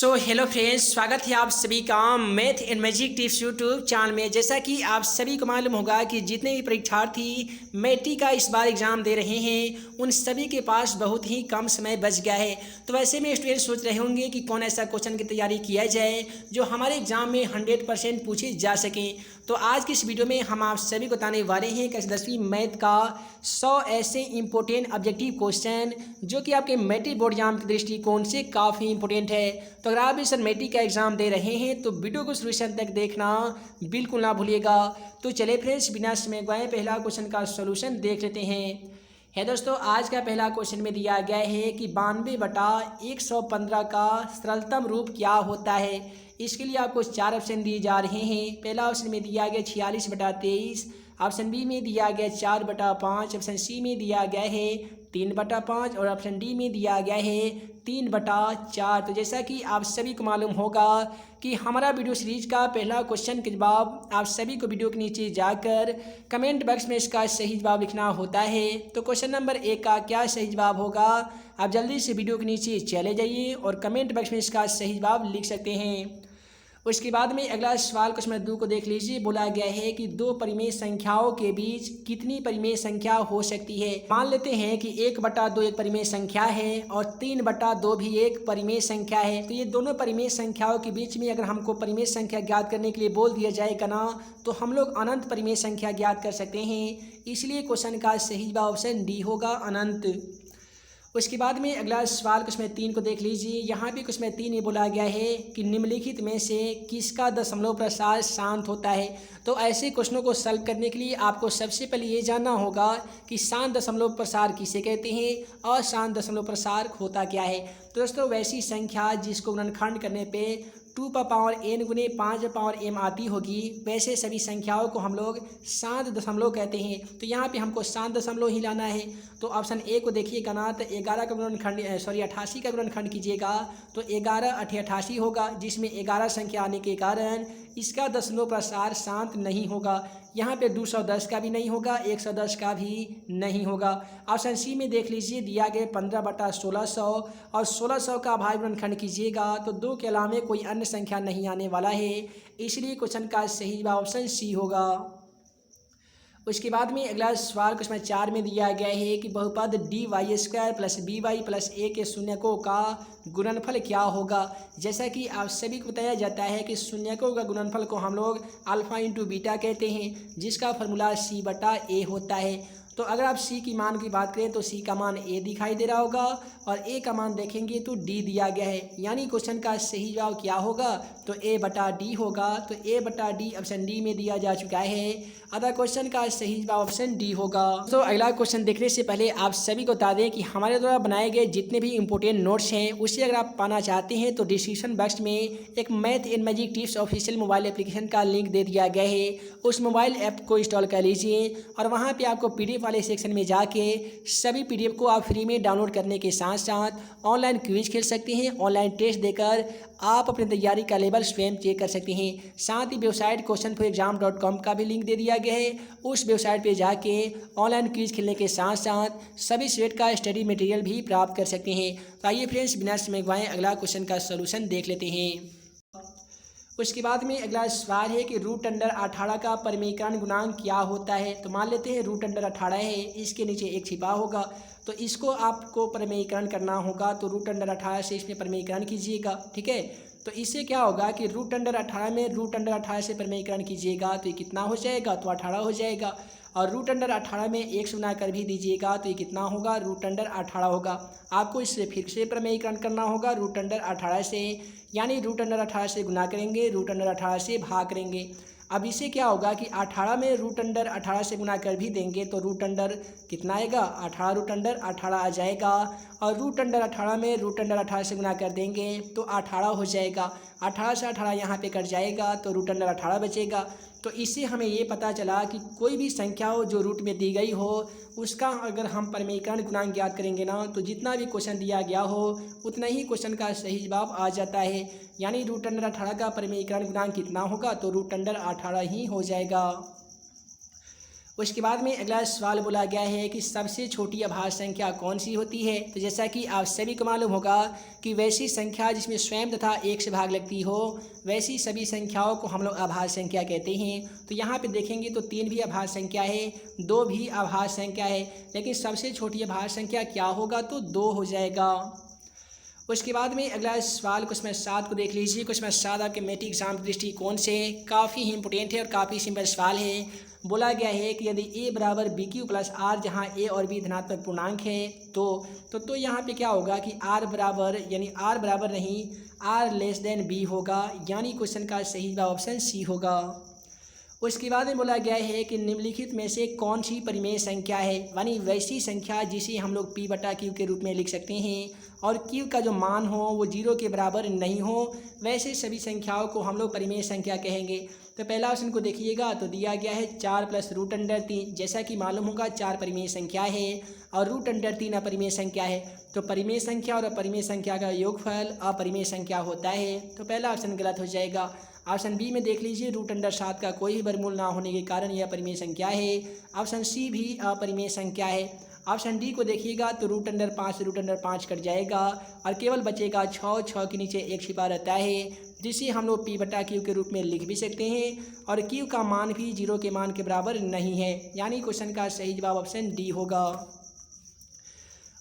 Hello friends, स्वागत है आप सभी का math and magic tips YouTube channel में। जैसा कि आप सभी को मालूम होगा कि जितने भी परीक्षार्थी मैट्रिक का इस बार एग्ज़ाम दे रहे हैं उन सभी के पास बहुत ही कम समय बच गया है। तो वैसे में स्टूडेंट सोच रहे होंगे कि कौन ऐसा क्वेश्चन की तैयारी किया जाए जो हमारे एग्ज़ाम में 100% पूछे जा सकें। तो आज की इस वीडियो में हम आप सभी को बताने वाले हैं कि 10वीं मैथ का 100 ऐसे इंपॉर्टेंट ऑब्जेक्टिव क्वेश्चन जो कि आपके मैट्रिक बोर्ड एग्जाम के दृष्टिकोण से काफ़ी इंपॉर्टेंट है। तो अगर आप इस मैट्रिक का एग्ज़ाम दे रहे हैं तो वीडियो को शुरू से अंत तक देखना बिल्कुल ना भूलिएगा। तो चलिए फ्रेंड्स, बिना समय गवाए पहला क्वेश्चन का सॉल्यूशन देख लेते हैं। दोस्तों, आज का पहला क्वेश्चन में दिया गया है कि 92/115 का सरलतम रूप क्या होता है। इसके लिए आपको 4 ऑप्शन दिए जा रहे हैं। पहला ऑप्शन में दिया गया 46/23, ऑप्शन बी में दिया गया 4/5, ऑप्शन सी में दिया गया है 3/5 और ऑप्शन डी में दिया गया है 3/4। तो जैसा कि आप सभी को मालूम होगा कि हमारा वीडियो सीरीज का पहला क्वेश्चन के जवाब आप सभी को वीडियो के नीचे जाकर कमेंट बॉक्स में इसका सही जवाब लिखना होता है। तो क्वेश्चन नंबर 1 का क्या सही जवाब होगा, आप जल्दी से वीडियो के नीचे चले जाइए और कमेंट बॉक्स में इसका सही जवाब लिख सकते हैं। उसके बाद में अगला सवाल क्वेश्चन नंबर 2 को देख लीजिए। बोला गया है कि दो परिमेय संख्याओं के बीच कितनी परिमेय संख्या हो सकती है। मान लेते हैं कि 1/2 एक परिमेय संख्या है और 3/2 भी एक परिमेय संख्या है। तो ये दोनों परिमेय संख्याओं के बीच में अगर हमको परिमेय संख्या ज्ञात करने के लिए बोल दिया जाएगा ना, तो हम लोग अनंत परिमेय संख्या ज्ञात कर सकते हैं। इसलिए क्वेश्चन का सही जवाब ऑप्शन डी होगा, अनंत। उसके बाद में अगला सवाल क्वेश्चन 3 को देख लीजिए। यहाँ भी क्वेश्चन 3 में बोला गया है कि निम्नलिखित में से किसका दशमलव प्रसार शांत होता है। तो ऐसे क्वेश्चनों को सॉल्व करने के लिए आपको सबसे पहले ये जानना होगा कि शांत दशमलव प्रसार किसे कहते हैं और शांत दशमलव प्रसार होता क्या है। तो दोस्तों, वैसी संख्या जिसको गुणनखंड करने पे 2n गुने 5m आती होगी, वैसे सभी संख्याओं को हम लोग शांत दशमलव कहते हैं। तो यहाँ पे हमको शांत दशमलव ही लाना है। तो ऑप्शन ए को देखिएगा ना, तो 11 का गुणनखंड 88 का गुणनखंड कीजिएगा तो 11 8 88 होगा, जिसमें 11 संख्या आने के कारण इसका दशमलव प्रसार शांत नहीं होगा। यहाँ पे 210 का भी नहीं होगा, 110 का भी नहीं होगा। ऑप्शन सी में देख लीजिए, दिया गया 15/1600 और 1600 का भाग गुणनखंड कीजिएगा तो 2 के अलावा कोई अन्य संख्या नहीं आने वाला है। इसलिए क्वेश्चन का सही जवाब ऑप्शन सी होगा। उसके बाद में अगला सवाल क्वेश्चन 4 में दिया गया है कि बहुपद dy² + by + a के शून्यकों का गुणनफल क्या होगा। जैसा कि आप सभी को बताया जाता है कि शून्यकों का गुणनफल को हम लोग अल्फा इंटू बीटा कहते हैं, जिसका फॉर्मूला c/a होता है। तो अगर आप c की मान की बात करें तो c का मान a दिखाई दे रहा होगा और a का मान देखेंगे तो d दिया गया है। यानी क्वेश्चन का सही जवाब क्या होगा, तो a/d होगा। तो a/d ऑप्शन डी में दिया जा चुका है, अतः क्वेश्चन का सही जवाब ऑप्शन डी होगा। तो अगला क्वेश्चन देखने से पहले आप सभी को बता दें कि हमारे द्वारा बनाए गए जितने भी इंपॉर्टेंट नोट्स हैं उसे अगर आप पाना चाहते हैं तो डिस्क्रिप्शन बॉक्स में एक math and magic tips official mobile application का लिंक दे दिया गया है। उस मोबाइल ऐप को इंस्टॉल कर लीजिए और वहाँ पे आपको PDF वाले सेक्शन में जाके सभी PDF को आप फ्री में डाउनलोड करने के साथ साथ ऑनलाइन क्विज खेल सकते हैं। ऑनलाइन टेस्ट देकर आप अपनी तैयारी का लेवल स्वयं चेक कर सकते हैं। साथ ही वेबसाइट questionforexam.com का भी लिंक दे दिया गया है। उस वेबसाइट पे जाके ऑनलाइन क्विज खेलने के साथ साथ सभी सेट का स्टडी मटेरियल भी प्राप्त कर सकते हैं। तो आइए फ्रेंड्स, बिना समय गवाए अगला क्वेश्चन का सोल्यूशन देख लेते हैं। उसके बाद में अगला सवाल है कि √18 का परिमेयकरण गुणांक क्या होता है। तो मान लेते हैं √18 है, इसके नीचे एक छिपा होगा तो इसको आपको परिमेयकरण करना होगा। तो √18 से इसमें परिमेयकरण कीजिएगा, ठीक है। तो इससे क्या होगा कि √18 में √18 से परिमेयकरण कीजिएगा तो ये कितना हो जाएगा, तो 18 हो जाएगा। और √18 में 1 से गुना कर भी दीजिएगा तो ये कितना होगा, √18 होगा। आपको इससे फिर से परिमेयकरण करना होगा √18 से, यानी √18 से गुना करेंगे, √18 से भाग करेंगे। अब इसे क्या होगा कि 18 में √18 से गुना कर भी देंगे तो √18 कितना आएगा, 18 आ जाएगा। और √18 में √18 से गुना कर देंगे तो 18 हो जाएगा। 18 से 18 यहाँ पे कट जाएगा तो √18 बचेगा। तो इससे हमें ये पता चला कि कोई भी संख्या हो जो रूट में दी गई हो उसका अगर हम परिमेयकरण गुणांक ज्ञात करेंगे ना, तो जितना भी क्वेश्चन दिया गया हो उतना ही क्वेश्चन का सही जवाब आ जाता है। यानी √18 का परिमेयकरण गुणांक कितना होगा, तो √18 ही हो जाएगा। उसके बाद में अगला सवाल बोला गया है कि सबसे छोटी अभाज्य संख्या कौन सी होती है। तो जैसा कि आप सभी को मालूम होगा कि वैसी संख्या जिसमें स्वयं तथा एक से भाग लगती हो वैसी सभी संख्याओं को हम लोग अभाज्य संख्या कहते हैं। तो यहाँ पे देखेंगे तो 3 भी अभाज्य संख्या है, 2 भी अभाज्य संख्या है, लेकिन सबसे छोटी अभाज्य संख्या क्या होगा तो 2 हो जाएगा। उसके बाद में अगला सवाल क्वेश्चन 7 को देख लीजिए। क्वेश्चन 7 आपके मैट्रिक एग्जाम के दृष्टिकोण से काफ़ी ही इंपॉर्टेंट है और काफ़ी सिंपल सवाल है। बोला गया है कि यदि a बराबर बी क्यू प्लस आर, जहाँ a और b धनात्मक पूर्णांक है तो यहाँ पे क्या होगा कि r बराबर यानी r बराबर नहीं r लेस देन b होगा, यानी क्वेश्चन का सही जवाब ऑप्शन सी होगा। उसके बाद में बोला गया है कि निम्नलिखित में से कौन सी परिमेय संख्या है, यानी वैसी संख्या जिसे हम लोग p बटा q के रूप में लिख सकते हैं और q का जो मान हो वो 0 के बराबर नहीं हो, वैसे सभी संख्याओं को हम लोग परिमेय संख्या कहेंगे। तो पहला ऑप्शन को देखिएगा तो दिया गया है 4 + √3। जैसा कि मालूम होगा 4 परिमेय संख्या है और √3 अपरिमेय संख्या है। तो परिमेय संख्या और अपरिमेय संख्या का योगफल अपरिमेय संख्या होता है। तो पहला ऑप्शन गलत हो जाएगा। ऑप्शन बी में देख लीजिए √7 का कोई भी वर्गमूल ना होने के कारण यह अपरिमेय संख्या है। ऑप्शन सी भी अपरिमेय संख्या है। ऑप्शन डी को देखिएगा तो √5 कट जाएगा और केवल बचेगा 6 के नीचे 1 छिपा रहता है, जिसे हम लोग p बटा q के रूप में लिख भी सकते हैं और q का मान भी 0 के मान के बराबर नहीं है, यानी क्वेश्चन का सही जवाब ऑप्शन डी होगा।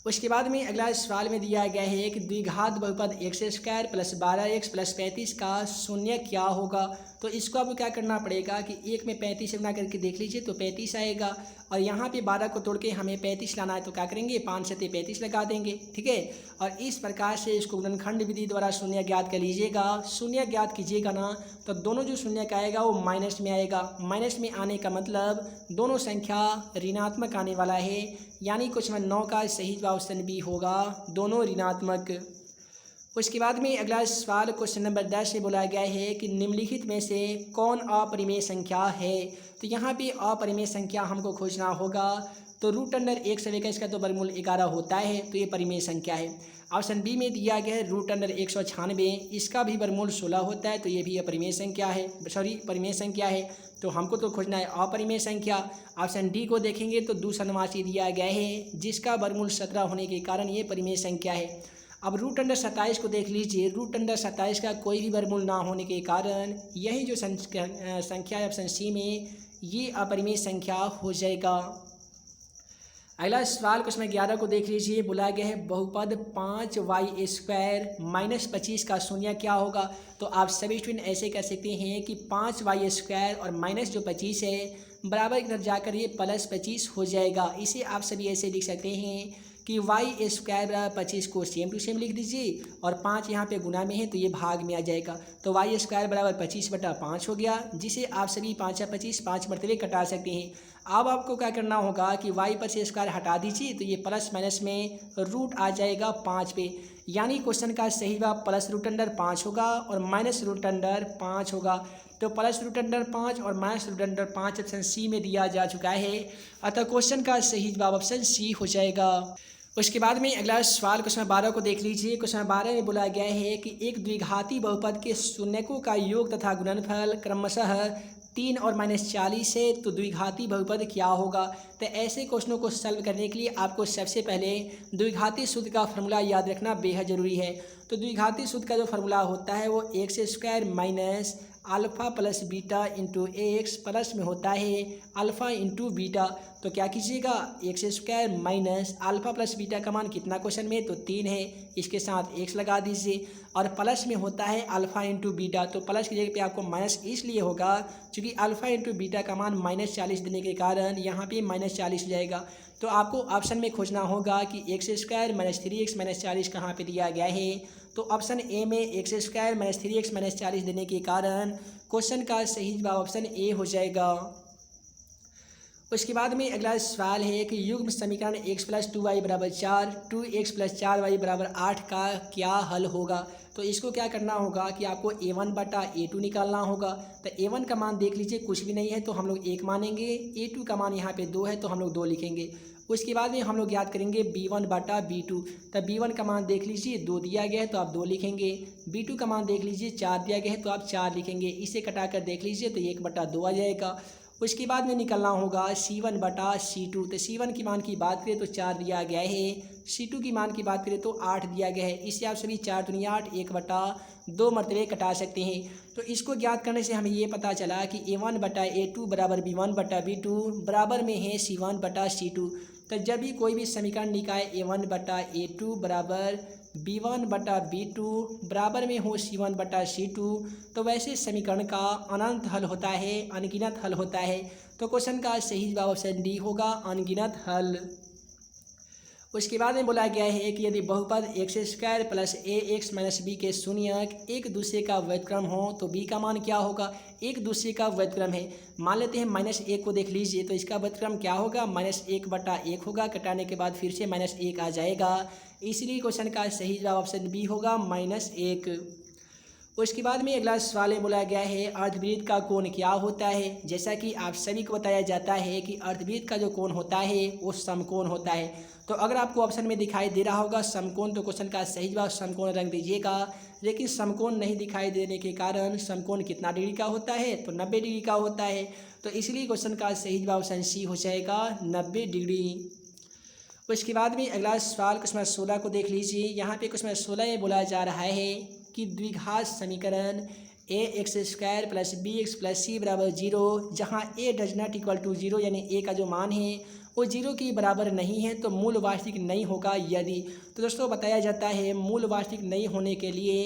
उसके बाद में अगला सवाल में दिया गया है कि द्विघात बहुपद x² + 12x + 35 का शून्य क्या होगा। तो इसको आपको क्या करना पड़ेगा कि एक में 35 से गुना करके देख लीजिए तो 35 आएगा और यहाँ पे 12 को तोड़ के हमें 35 लाना है तो क्या करेंगे 5 से 35 लगा देंगे, ठीक है। और इस प्रकार से इसको गुणनखंड विधि द्वारा शून्य ज्ञात कर लीजिएगा। शून्य ज्ञात कीजिएगा ना तो दोनों जो शून्य का आएगा वो माइनस में आएगा। माइनस में आने का मतलब दोनों संख्या ऋणात्मक आने वाला है, यानी क्वेश्चन 9 का सही जवाब ऑप्शन बी होगा, दोनों ऋणात्मक। उसके बाद में अगला सवाल क्वेश्चन नंबर 10 से बोला गया है कि निम्नलिखित में से कौन अपरिमेय संख्या है। तो यहाँ पे अपरिमेय संख्या हमको खोजना होगा। तो √1 से लेकर इसका तो वर्गमूल 11 होता है, तो ये परिमेय संख्या है। ऑप्शन बी में दिया गया है √196, इसका भी वर्गमूल 16 होता है, तो ये भी अपरिमेय संख्या है, परिमेय संख्या है। तो हमको तो खोजना है अपरिमेय संख्या। ऑप्शन डी को देखेंगे तो 287 दिया गया है, जिसका वर्गमूल 17 होने के कारण ये परिमेय संख्या है। अब √27 को देख लीजिए, √27 का कोई भी वर्गमूल ना होने के कारण यही जो संख्या है ऑप्शन सी में ये अपरिमेय संख्या हो जाएगा। अगला सवाल क्वेश्चन 11 को देख लीजिए। बोला गया है बहुपद 5y² - 25 का शून्य क्या होगा। तो आप सभी स्टूडेंट ऐसे कर सकते हैं कि 5y² और माइनस जो 25 है बराबर इधर जाकर ये +25 हो जाएगा। इसे आप सभी ऐसे लिख सकते हैं कि y² 25 को सेम टू सेम लिख दीजिए और 5 यहाँ पे गुना में है तो ये भाग में आ जाएगा। तो y² बराबर 25/5 हो गया, जिसे आप सभी 5 या 25 5 मरतबे कटा सकते हैं। अब आपको क्या करना होगा कि y पर से स्क्वायर हटा दीजिए तो ये प्लस माइनस में रूट आ जाएगा 5 पे, यानी क्वेश्चन का सही जवाब +√5 होगा और -√5 होगा। तो +√5 और -√5 ऑप्शन सी में दिया जा चुका है, अतः क्वेश्चन का सही जवाब ऑप्शन सी हो जाएगा। उसके बाद में अगला सवाल क्वेश्चन 12 को देख लीजिए। क्वेश्चन 12 में बोला गया है कि एक द्विघाती बहुपद के शून्यकों का योग तथा गुणनफल क्रमशः 3 और -40 है, तो द्विघाती बहुपद क्या होगा। तो ऐसे क्वेश्चनों को सॉल्व करने के लिए आपको सबसे पहले द्विघाती सूत्र का फॉर्मूला याद रखना बेहद ज़रूरी है। तो द्विघाती सूत्र का जो फॉर्मूला होता है वो x² - alpha plus beta into x plus में होता है अल्फ़ा इंटू बीटा। तो क्या कीजिएगा x² minus alpha plus beta का मान कितना क्वेश्चन में तो 3 है, इसके साथ x लगा दीजिए और प्लस में होता है अल्फ़ा इंटू बीटा। तो प्लस की जगह पे आपको माइनस इसलिए होगा क्योंकि अल्फ़ा इंटू बीटा का मान -40 देने के कारण यहाँ पे -40 हो जाएगा। तो आपको ऑप्शन में खोजना होगा कि x² - 3x - 40 कहाँ पे दिया गया है। तो ऑप्शन ए में x² - 3x - 40 देने के कारण क्वेश्चन का सही जवाब ऑप्शन ए हो जाएगा। उसके बाद में अगला सवाल है कि युग्म समीकरण x + 2y = 4 2x + 4y = 8 का क्या हल होगा। तो इसको क्या करना होगा कि आपको a1/a2 निकालना होगा। तो a1 का मान देख लीजिए कुछ भी नहीं है तो हम लोग 1 मानेंगे, a2 का मान यहाँ पे 2 है तो हम लोग 2 लिखेंगे। उसके बाद में हम लोग याद करेंगे b1/b2। तब b1 का मान देख लीजिए 2 दिया गया है तो आप 2 लिखेंगे, b2 का मान देख लीजिए 4 दिया गया है तो आप 4 लिखेंगे। इसे कटा कर देख लीजिए तो 1/2 आ जाएगा। उसके बाद में निकलना होगा C1 बटा C2। तो C1 की मान की बात करें तो 4 दिया गया है, C2 की मान की बात करें तो 8 दिया गया है। इससे आप सभी 4 दूनी 8 1 बटा 2 मरतबे कटा सकते हैं। तो इसको ज्ञात करने से हमें ये पता चला कि A1 बटा A2 बराबर B1 बटा B2 बराबर में है C1 बटा C2। तो जब भी कोई भी समीकरण निकाय A1 बटा A2 बराबर B1 बटा B2 बराबर में हो C1 बटा C2, तो वैसे समीकरण का अनंत हल होता है, अनगिनत हल होता है। तो क्वेश्चन का सही जवाब ऑप्शन डी होगा, अनगिनत हल। उसके बाद में बोला गया है कि यदि बहुपद एक्स स्क्वायर प्लस ए एक्स माइनस बी के शून्यक एक दूसरे का व्युत्क्रम हो तो बी का मान क्या होगा। एक दूसरे का व्युत्क्रम है, मान लेते हैं -1 को देख लीजिए, तो इसका व्युत्क्रम क्या होगा, -1 बटा 1 होगा, कटाने के बाद फिर से -1 आ जाएगा। इसलिए क्वेश्चन का सही जवाब ऑप्शन बी होगा, -1। उसके बाद में अगला सवाल में बोला गया है अर्धवृत्त का कोण क्या होता है। जैसा कि आप सभी को बताया जाता है कि अर्धवृत्त का जो कोण होता है वो समकोण होता है। तो अगर आपको ऑप्शन में दिखाई दे रहा होगा समकोण, तो क्वेश्चन का सही जवाब समकोण रख दीजिएगा। लेकिन समकोण नहीं दिखाई देने के कारण समकोण कितना डिग्री का होता है, तो 90 डिग्री का होता है। तो इसलिए क्वेश्चन का सही जवाब ऑप्शन सी हो जाएगा, 90 डिग्री। उसके बाद में अगला सवाल क्वेश्चन 16 को देख लीजिए। यहाँ पे क्वेश्चन 16 में बोला जा रहा है कि द्विघात समीकरण a x square plus b x plus c बराबर 0, जहाँ a does not equal to 0 यानी ए का जो मान है वो 0 के बराबर नहीं है, तो मूल वास्तविक नहीं होगा यदि। तो दोस्तों बताया जाता है मूल वास्तविक नहीं होने के लिए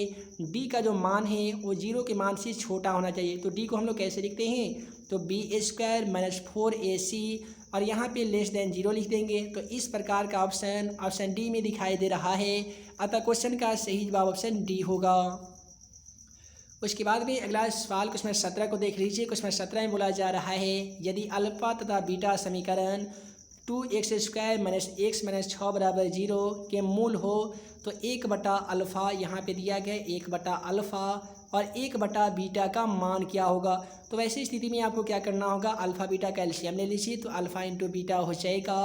डी का जो मान है वो 0 के मान से छोटा होना चाहिए। तो डी को हम लोग कैसे लिखते हैं, तो बी स्क्वायर माइनस 4ac और यहाँ पे लेस देन 0 लिख देंगे। तो इस प्रकार का ऑप्शन डी में दिखाई दे रहा है, अतः क्वेश्चन का सही जवाब ऑप्शन डी होगा। उसके बाद में अगला सवाल क्वेश्चन 17 को देख लीजिए। क्वेश्चन 17 में बोला जा रहा है यदि अल्फा तथा बीटा समीकरण 2x square minus x minus 6 बराबर 0 के मूल हो तो 1 बटा अल्फ़ा यहाँ पे दिया गया 1 बटा अल्फ़ा और 1 बटा बीटा का मान क्या होगा। तो वैसी स्थिति में आपको क्या करना होगा, अल्फ़ा बीटा का एलसीएम ले लीजिए, तो अल्फ़ा इंटू बीटा हो जाएगा।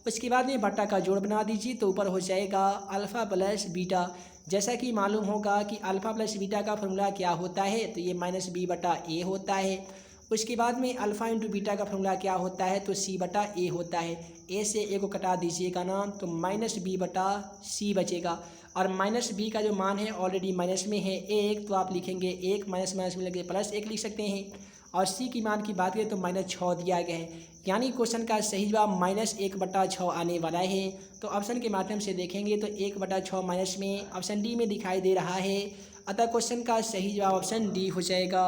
उसके बाद में बटा का जोड़ बना दीजिए, तो ऊपर हो जाएगा अल्फ़ा प्लस बीटा। जैसा कि मालूम होगा कि अल्फ़ा प्लस बीटा का फॉर्मूला क्या होता है, तो ये माइनस बी बटा ए होता है। उसके बाद में अल्फ़ा इंटू बीटा का फॉर्मूला क्या होता है, तो सी बटा ए होता है। ए से ए को कटा दीजिएगा ना, तो माइनस बी बटा सी बचेगा। और माइनस बी का जो मान है ऑलरेडी माइनस में है 1, तो आप लिखेंगे 1 माइनस माइनस में लगे +1 लिख सकते हैं। और सी की मान की बात करें तो -6 दिया गया है, यानी क्वेश्चन का सही जवाब -1 बटा 6 आने वाला है। तो ऑप्शन के माध्यम से देखेंगे तो 1 बटा 6 माइनस में ऑप्शन डी में दिखाई दे रहा है, अतः क्वेश्चन का सही जवाब ऑप्शन डी हो जाएगा।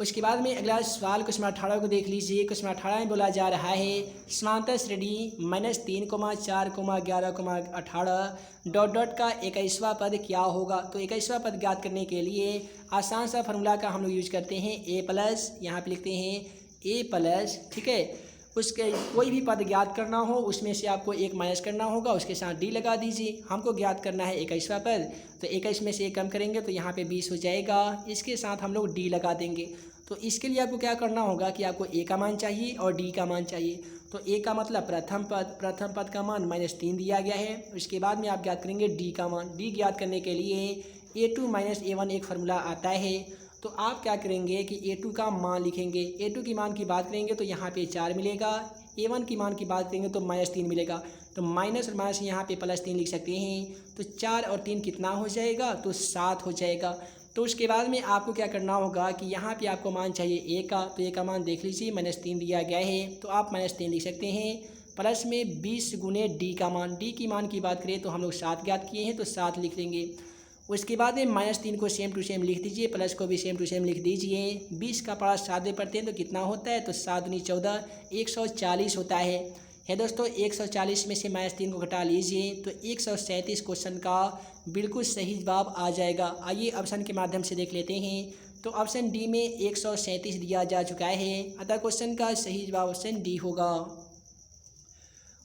उसके बाद में अगला सवाल क्वेश्चन 18 को देख लीजिए। क्वेश्चन 18 में बोला जा रहा है समांतर श्रेणी -3, 4, 11, 18 डॉट डॉट का 21वां पद क्या होगा। तो 21वां पद ज्ञात करने के लिए आसान सा फार्मूला का हम लोग यूज करते हैं ए प्लस, यहाँ पे लिखते हैं ए प्लस, ठीक है। उसके कोई भी पद ज्ञात करना हो उसमें से आपको एक माइनस करना होगा, उसके साथ डी लगा दीजिए। हमको ज्ञात करना है 21वां पद, तो 21 में से एक कम करेंगे तो यहाँ पे 20 हो जाएगा, इसके साथ हम लोग डी लगा देंगे। तो इसके लिए आपको क्या करना होगा कि आपको ए का मान चाहिए और डी का मान चाहिए। तो ए का मतलब प्रथम पद का मान -3 दिया गया है। उसके बाद में आप ज्ञात करेंगे डी का मान। डी ज्ञात करने के लिए a2 - a1 एक फार्मूला आता है, तो आप क्या करेंगे कि a2 का मान लिखेंगे। a2 की मान की बात करेंगे तो यहाँ पे 4 मिलेगा, a1 की मान की बात करेंगे तो -3 मिलेगा, तो माइनस और माइनस यहाँ पे +3 लिख सकते हैं। तो 4 और 3 कितना हो जाएगा, तो 7 हो जाएगा। तो उसके बाद में आपको क्या करना होगा कि यहाँ पे आपको मान चाहिए ए का, तो ए का मान देख लीजिए -3 दिया गया है, तो आप -3 लिख सकते हैं। प्लस में 20 गुने डी का मान, डी की मान की बात करें तो हम लोग 7 ज्ञात किए हैं, तो 7 लिख लेंगे। उसके बाद में -3 को सेम टू सेम लिख दीजिए, प्लस को भी सेम टू सेम लिख दीजिए। 20 का पारा 7 में पढ़ते हैं तो कितना होता है, तो 7 दूनी 14, 140 होता है दोस्तों। 140 में से -3 को घटा लीजिए तो 137 क्वेश्चन का बिल्कुल सही जवाब आ जाएगा। आइए ऑप्शन के माध्यम से देख लेते हैं। तो ऑप्शन डी में 137 दिया जा चुका है, अतः क्वेश्चन का सही जवाब ऑप्शन डी होगा।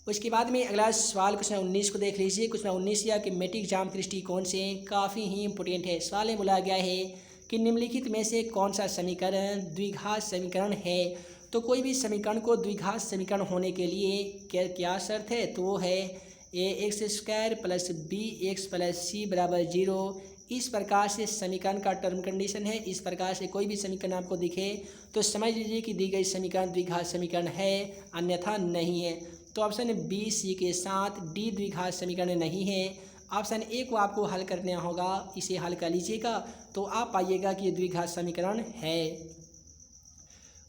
उसके बाद में अगला सवाल क्वेश्चन 19 को देख लीजिए। क्वेश्चन 19 या कि मैट्रिक एग्जाम के दृष्टिकोण से काफ़ी ही इंपोर्टेंट है। सवाल में बोला गया है कि निम्नलिखित में से कौन सा समीकरण द्विघात समीकरण है। तो कोई भी समीकरण को द्विघात समीकरण होने के लिए क्या शर्त है, तो वो है a x square plus b x plus c बराबर 0, इस प्रकार से समीकरण का टर्म कंडीशन है। इस प्रकार से कोई भी समीकरण आपको दिखे तो समझ लीजिए कि दी गई समीकरण द्विघात समीकरण है, अन्यथा नहीं है। तो ऑप्शन बी सी के साथ डी द्विघात समीकरण नहीं है। ऑप्शन ए को आपको हल करना होगा, इसे हल कर लीजिएगा तो आप पाइएगा कि ये द्विघात समीकरण है।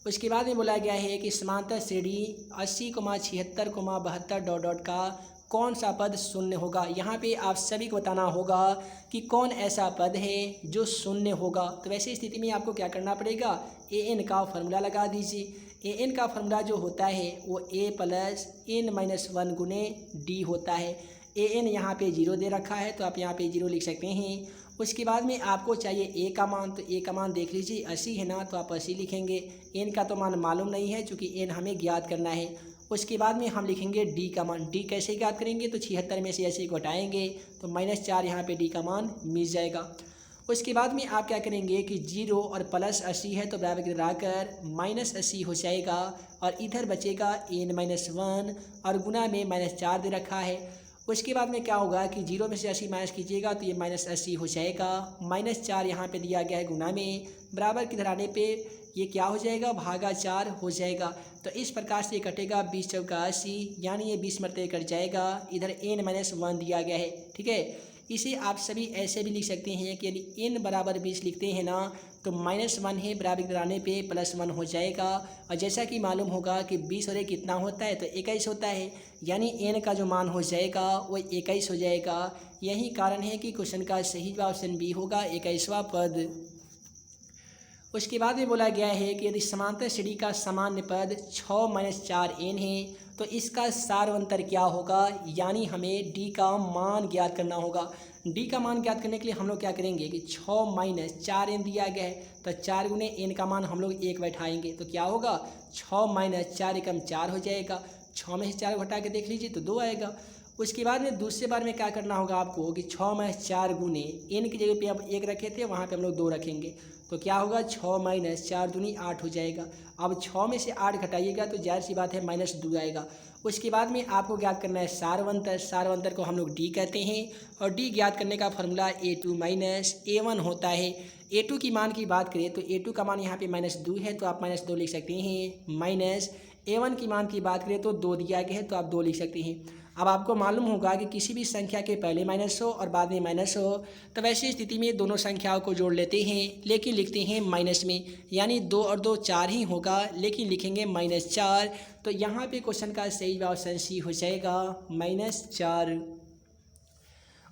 उसके बाद में बोला गया है कि समांतर श्रेणी 80, 76, 72 डॉट डॉट का कौन सा पद शून्य होगा। यहाँ पे आप सभी को बताना होगा कि कौन ऐसा पद है जो शून्य होगा। तो वैसे स्थिति में आपको क्या करना पड़ेगा, ए एन का फॉर्मूला लगा दीजिए। ए एन का फॉर्मूला जो होता है वो ए प्लस एन माइनस 1 गुने डी होता है। ए एन यहाँ पे 0 दे रखा है तो आप यहाँ पे 0 लिख सकते हैं। उसके बाद में आपको चाहिए ए का मान, तो ए का मान देख लीजिए 80 है ना, तो आप 80 लिखेंगे। एन का तो मान मालूम नहीं है चूँकि एन हमें ज्ञात करना है। उसके बाद में हम लिखेंगे डी का मान। डी कैसे ज्ञात करेंगे, तो 76 में से 80 को हटाएंगे तो -4 यहाँ पे डी का मान मिल जाएगा। उसके बाद में आप क्या करेंगे कि 0 और प्लस 80 है तो बराबर गिराकर -80 हो जाएगा और इधर बचेगा n-1 और गुना में -4 दे रखा है। उसके बाद में क्या होगा कि 0 में से 80 माइनस कीजिएगा तो ये -80 हो जाएगा। -4 यहाँ पे दिया गया है गुना में, बराबर किधर आने पे ये क्या हो जाएगा, भागा 4 हो जाएगा। तो इस प्रकार से कटेगा 20 चौका 80, यानी ये 20 मरतबे कट जाएगा। इधर n-1 दिया गया है, ठीक है। इसे आप सभी ऐसे भी लिख सकते हैं कि यदि n बराबर 20 लिखते हैं ना तो -1 है, बराबर गिराने पे +1 हो जाएगा। और जैसा कि मालूम होगा कि 20 और 1 कितना होता है, तो 21 होता है, यानी n का जो मान हो जाएगा वो 21 हो जाएगा। यही कारण है कि क्वेश्चन का सही जवाब ऑप्शन बी होगा, 21वां पद। उसके बाद में बोला गया है कि यदि समांतर श्रेणी का सामान्य पद 6 - 4n है तो इसका सार्वंतर क्या होगा, यानी हमें d का मान ज्ञात करना होगा। d का मान ज्ञात करने के लिए हम लोग क्या करेंगे कि 6 - 4n दिया गया है तो 4 गुने n का मान हम लोग 1 बैठाएंगे तो क्या होगा, 6 - 4 एकम 4 हो जाएगा। 6 में से 4 घटा के देख लीजिए तो 2 आएगा। उसके बाद में दूसरे बार में क्या करना होगा आपको कि 6 - 4 गुने n की जगह पे आप 1 रखे थे, वहाँ पे हम लोग 2 रखेंगे तो क्या होगा, 6 - 4 दूनी 8 हो जाएगा। अब 6 में से 8 घटाइएगा तो जाहिर सी बात है -2 आएगा। उसके बाद में आपको ज्ञात करना है सारवंतर। सारवंतर को हम लोग d कहते हैं और d ज्ञात करने का फॉर्मूला a2 - a1 होता है। a2 की मान की बात करें तो a2 का मान यहाँ पे -2 है तो आप -2 लिख सकते हैं। माइनस a1 की मान की बात करें तो 2 दिया गया है तो आप 2 लिख सकते हैं। अब आपको मालूम होगा कि किसी भी संख्या के पहले माइनस हो और बाद में माइनस हो तो वैसी स्थिति में दोनों संख्याओं को जोड़ लेते हैं लेकिन लिखते हैं माइनस में, यानी 2 और 2 4 ही होगा लेकिन लिखेंगे -4। तो यहाँ पे क्वेश्चन का सही जवाब ऑप्शन सी हो जाएगा, -4।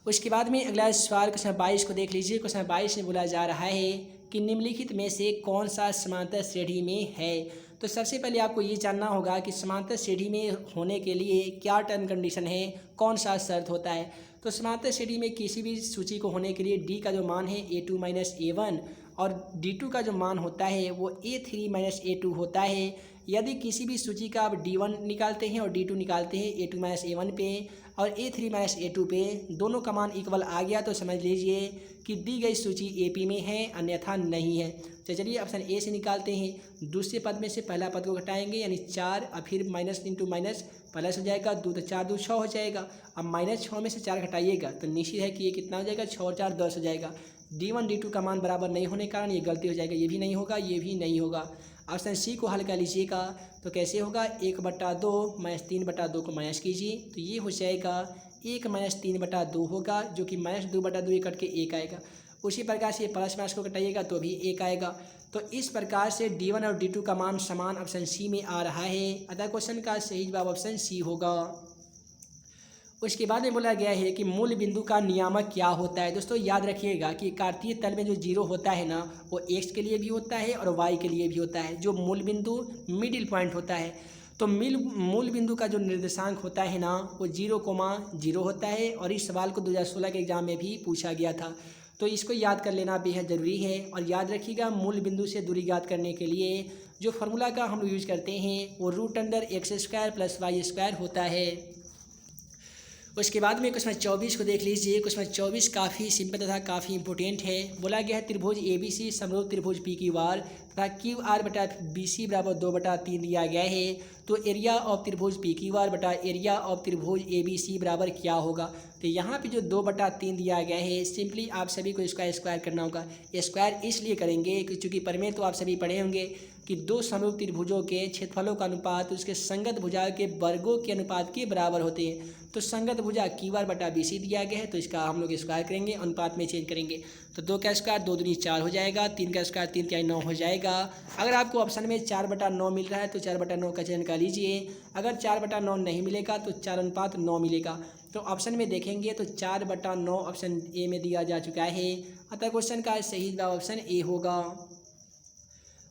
उसके बाद में अगला सवाल क्वेश्चन 22 को देख लीजिए। क्वेश्चन 22 में बोला जा रहा है कि निम्नलिखित में से कौन सा समांतर श्रेणी में है। तो सबसे पहले आपको ये जानना होगा कि समांतर श्रेणी में होने के लिए क्या टर्म कंडीशन है, कौन सा शर्त होता है। तो समांतर श्रेणी में किसी भी सूची को होने के लिए d का जो मान है a2 - a1 और d2 का जो मान होता है वो a3 - a2 होता है। यदि किसी भी सूची का आप d1 निकालते हैं और d2 निकालते हैं a2 - a1 पे और a3 - a2 पे, दोनों का मान इक्वल आ गया तो समझ लीजिए कि दी गई सूची AP में है, अन्यथा नहीं है। तो चलिए ऑप्शन ए से निकालते हैं। दूसरे पद में से पहला पद को घटाएंगे यानी 4 और फिर माइनस इंटू माइनस प्लस हो जाएगा 2 तो 4 2 6 हो जाएगा। अब -6 में से 4 घटाइएगा तो निश्चित है कि ये कितना हो जाएगा, 6 और 4 10 हो जाएगा। d1 d2 का मान बराबर नहीं होने के कारण ये गलती हो जाएगा, ये भी नहीं होगा, ये भी नहीं होगा। ऑप्शन सी को हल कर लीजिएगा तो कैसे होगा, 1/2 - 3/2 को माइनस कीजिए तो ये हो जाएगा 1 - 3/2 होगा, जो कि -2/2 ये कट के 1 आएगा। उसी प्रकार से प्लस माइनस को घटाइएगा तो भी 1 आएगा। तो इस प्रकार से d1 और d2 का मान समान ऑप्शन सी में आ रहा है, अतः क्वेश्चन का सही जवाब ऑप्शन सी होगा। उसके बाद में बोला गया है कि मूल बिंदु का नियामक क्या होता है। दोस्तों याद रखिएगा कि कार्तीय तल में जो 0 होता है ना वो x के लिए भी होता है और y के लिए भी होता है। जो मूल बिंदु मिडिल पॉइंट होता है तो मूल बिंदु का जो निर्देशांक होता है ना वो 0,0 होता है और इस सवाल को 2016 के एग्जाम में भी पूछा गया था। तो इसको याद कर लेना बेहद ज़रूरी है। और याद रखिएगा मूल बिंदु से दूरी ज्ञात करने के लिए जो फार्मूला का हम लोग यूज करते हैं वो √x² + y² होता है। उसके बाद में क्वेश्चन 24 को देख लीजिए। क्वेश्चन 24 काफ़ी सिंपल तथा काफ़ी इंपॉर्टेंट है। बोला गया है त्रिभुज ABC समरूप त्रिभुज PQR तथा QR/BC = 2/3 दिया गया है। तो एरिया ऑफ त्रिभुज पी क्यू आर बटा एरिया ऑफ त्रिभुज ए बी सी बराबर क्या होगा। तो यहाँ पे जो 2/3 दिया गया है, सिंपली आप सभी को इसका स्क्वायर करना होगा। स्क्वायर इसलिए करेंगे कि चूँकि प्रमेय तो आप सभी पढ़े होंगे कि दो समरूप त्रिभुजों के क्षेत्रफलों का अनुपात उसके संगत भुजा के वर्गों के अनुपात के बराबर होते हैं। तो संगत भुजा क्यू आर बटा बी सी दिया गया है, तो इसका हम लोग स्क्वायर करेंगे, अनुपात में चेंज करेंगे। तो 2 का स्क्वायर 2 दूनी 4 हो जाएगा, 3 का स्क्वायर 3 तिहाई 9 हो जाएगा। अगर आपको ऑप्शन में 4/9 मिल रहा है तो 4/9 का चयन कर लीजिए। अगर 4/9 नहीं मिलेगा तो 4:9 मिलेगा। तो ऑप्शन में देखेंगे तो 4/9 ऑप्शन ए में दिया जा चुका है, अतः क्वेश्चन का सही जवाब ऑप्शन ए होगा।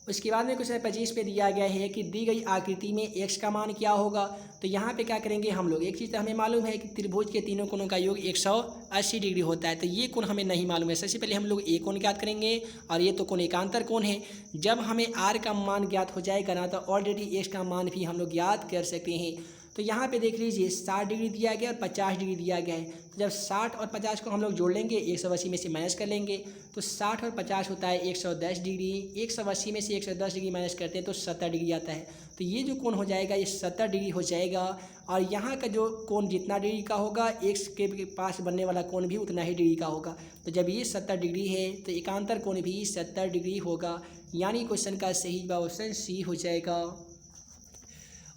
उसके बाद में क्वेश्चन 25 पे दिया गया है कि दी गई आकृति में x का मान क्या होगा। तो यहाँ पे क्या करेंगे हम लोग, एक चीज़ तो हमें मालूम है कि त्रिभुज के तीनों कोणों का योग 180 डिग्री होता है। तो ये कोण हमें नहीं मालूम है, सबसे पहले हम लोग ए कोण ज्ञात करेंगे और ये तो कोण एकांतर कोण है। जब हमें r का मान ज्ञात हो जाएगा ना, तो ऑलरेडी x का मान भी हम लोग ज्ञात कर सकते हैं। तो यहाँ पे देख लीजिए 60 डिग्री दिया गया और 50 डिग्री दिया गया है। तो जब 60 और 50 को हम लोग जोड़ लेंगे, 180 में से माइनस कर लेंगे, तो 60 और 50 होता है 110 डिग्री। 180 में से 110 डिग्री माइनस करते हैं तो 70 डिग्री आता है। तो ये जो कोण हो जाएगा ये 70 डिग्री हो जाएगा। और यहाँ का जो कोण जितना डिग्री का होगा, x के पास बनने वाला कोण भी उतना ही डिग्री का होगा। तो जब ये 70 डिग्री है तो एकांतर कोण भी 70 डिग्री होगा, यानी क्वेश्चन का सही जवाब ऑप्शन सी हो जाएगा।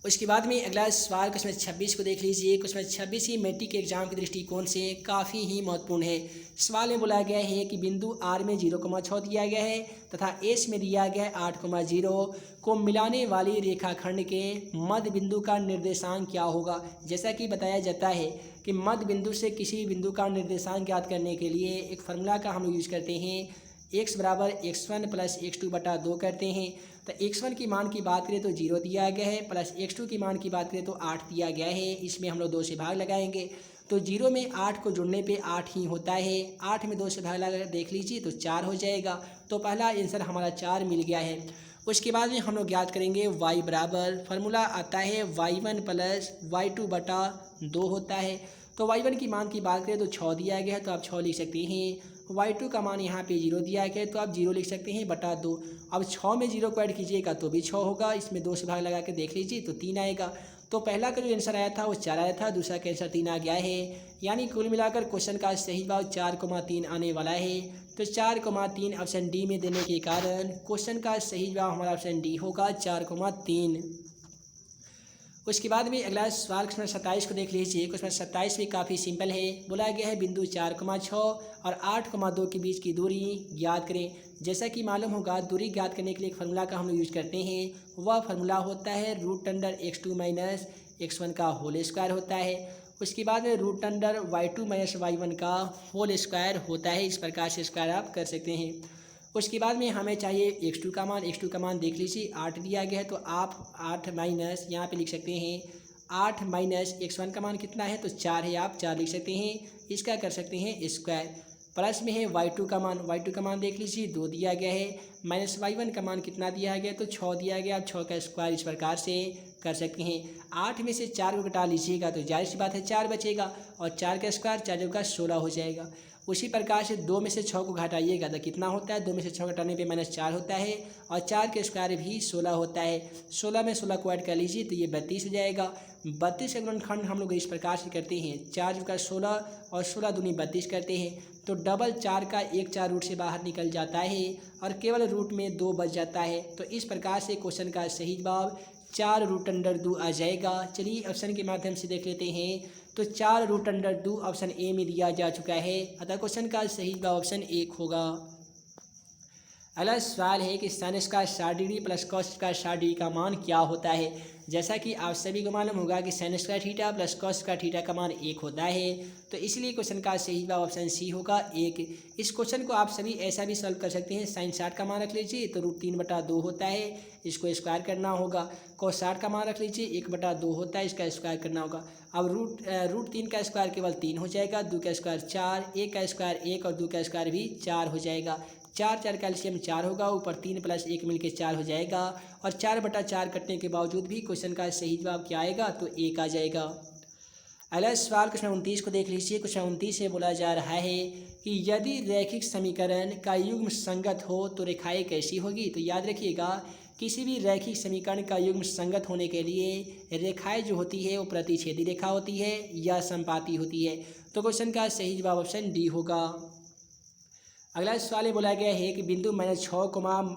उसके बाद में अगला सवाल क्वेश्चन 26 को देख लीजिए। क्वेश्चन 26 ही मैट्रिक के एग्जाम के दृष्टिकोण से काफ़ी ही महत्वपूर्ण है। सवाल में बोला गया है कि बिंदु आर में 0,6 दिया गया है तथा एस में दिया गया है 8,0 को मिलाने वाली रेखाखंड के मध्य बिंदु का निर्देशांक क्या होगा। जैसा कि बताया जाता है कि मध्य बिंदु से किसी बिंदु का निर्देशांक ज्ञात करने के लिए एक फार्मूला का हम लोग यूज करते हैं, x बराबर x1 प्लस x2 बटा 2 करते हैं। तो x1 की मान की बात करें तो 0 दिया गया है, प्लस x2 की मान की बात करें तो 8 दिया गया है। इसमें हम लोग 2 से भाग लगाएंगे, तो 0 में 8 को जुड़ने पे 8 ही होता है। 8 में 2 से भाग लगा देख लीजिए तो 4 हो जाएगा। तो पहला आंसर हमारा 4 मिल गया है। उसके बाद में हम लोग ज्ञात करेंगे y बराबर, फार्मूला आता है y1 प्लस y2 बटा 2 होता है। तो y1 की मान की बात करें तो 6 दिया गया है, तो आप 6 लिख सकते हैं। y2 का मान यहाँ पे 0 दिया गया है, तो आप 0 लिख सकते हैं बटा 2। अब 6 में 0 को ऐड कीजिएगा तो भी 6 होगा, इसमें 2 से भाग लगा के देख लीजिए तो 3 आएगा। तो पहला का जो आंसर आया था वो 4 आया था, दूसरा का आंसर 3 आ गया है, यानी कुल मिलाकर क्वेश्चन का सही जवाब 4,3 आने वाला है। तो 4,3 ऑप्शन डी में देने के कारण क्वेश्चन का सही जवाब हमारा ऑप्शन डी होगा 4,3। उसके बाद में अगला सवाल क्वेश्चन 27 को देख लीजिए। क्वेश्चन 27 भी काफ़ी सिंपल है। बोला गया है बिंदु 4,6 और 8,2 के बीच की दूरी ज्ञात करें। जैसा कि मालूम होगा, दूरी ज्ञात करने के लिए एक फार्मूला का हम लोग यूज करते हैं, वह फार्मूला होता है √x2 माइनस x1 का होल स्क्वायर होता है। उसके बाद में √y2 माइनस y1 का होल स्क्वायर होता है। इस प्रकार से स्क्वायर आप कर सकते हैं। उसके बाद में हमें चाहिए x2 का मान। x2 का मान देख लीजिए 8 दिया गया है, तो आप 8 माइनस यहाँ पे लिख सकते हैं 8 माइनस x1 का मान कितना है तो 4 है, आप 4 लिख सकते हैं। इसका कर सकते हैं स्क्वायर। प्लस में है y2 का मान। y2 का मान देख लीजिए 2 दिया गया है, माइनस y1 का मान कितना दिया गया तो 6 दिया गया। आप 6 का स्क्वायर इस प्रकार से कर सकते हैं। 8 में से 4 को घटा लीजिएगा तो जाहिर सी बात है 4 बचेगा, और 4 का स्क्वायर 4 जगह 16 हो जाएगा। उसी प्रकार से 2 में से 6 को घटाइएगा तो कितना होता है, 2 में से 6 घटाने पे -4 होता है, और 4 के स्क्वायर भी 16 होता है। 16 में 16 को ऐड कर लीजिए तो ये 32 हो जाएगा। 32 का गुणनखंड हम लोग इस प्रकार से करते हैं, 4 का 16 और 16 दूनी 32 करते हैं, तो डबल 4 का 1 4 रूट से बाहर निकल जाता है और केवल रूट में 2 बच जाता है। तो इस प्रकार से क्वेश्चन का सही जवाब 4√2 आ जाएगा। चलिए ऑप्शन के माध्यम से देख लेते हैं। तो 4√2 ऑप्शन ए में दिया जा चुका है, अतः क्वेश्चन का सही जवाब ऑप्शन 1 होगा। अगला सवाल है कि sine square 60 degree plus cos square 60 degree का मान क्या होता है। जैसा कि आप सभी को मालूम होगा कि sine square theta plus cos square theta का मान 1 होता है, तो इसलिए क्वेश्चन का सही जवाब ऑप्शन सी होगा 1। इस क्वेश्चन को आप सभी ऐसा भी सॉल्व कर सकते हैं, साइन 60 का मान रख लीजिए तो √3/2 होता है, इसको स्क्वायर करना होगा। कॉस 60 का मान रख लीजिए 1/2 होता है, इसका स्क्वायर करना होगा। अब √3 का स्क्वायर केवल 3 हो जाएगा, 2 का स्क्वायर 4, 1 का स्क्वायर 1 और 2 का स्क्वायर भी 4 हो जाएगा। 4 4 का एलसीएम 4 होगा, ऊपर 3 प्लस 1 मिलके 4 हो जाएगा, और 4/4 कटने के बावजूद भी क्वेश्चन का सही जवाब क्या आएगा तो 1 आ जाएगा। अगला सवाल क्वेश्चन 29 को देख लीजिए। क्वेश्चन 29 से बोला जा रहा है कि यदि रैखिक समीकरण का युग्म संगत हो तो रेखाएं कैसी होगी। तो याद रखिएगा, किसी भी रैखिक समीकरण का युग्म संगत होने के लिए रेखाएं जो होती है वो प्रतिच्छेदी रेखा होती है या संपाती होती है। तो क्वेश्चन का सही जवाब ऑप्शन डी होगा। अगला सवाल ये बोला गया है कि बिंदु -6,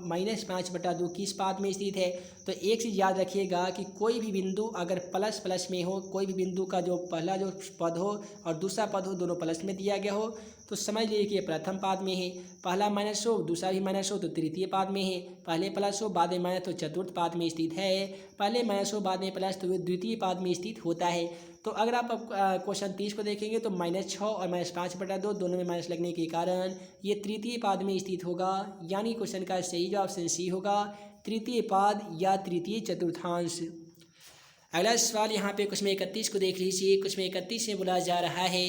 -5/2 किस पाद में स्थित है। तो एक चीज़ याद रखिएगा कि कोई भी बिंदु अगर प्लस प्लस में हो, कोई भी बिंदु का जो पहला जो पद हो और दूसरा पद हो दोनों प्लस में दिया गया हो तो समझ लीजिए कि ये प्रथम पाद में है। पहला माइनस हो दूसरा भी माइनस हो तो तृतीय पाद में है। पहले प्लस हो बाद में माइनस तो चतुर्थ पाद में स्थित है। पहले माइनस हो बाद में प्लस तो द्वितीय पाद में स्थित होता है। तो अगर आप क्वेश्चन 30 को देखेंगे तो -6 और -5/2 दोनों में माइनस लगने के कारण ये तृतीय पाद में स्थित होगा। यानी क्वेश्चन का सही जवाब ऑप्शन सी होगा, तृतीय पाद या तृतीय चतुर्थांश। अगला सवाल यहाँ पे क्वेश्चन 31 को देख लीजिए। क्वेश्चन 31 में बोला जा रहा है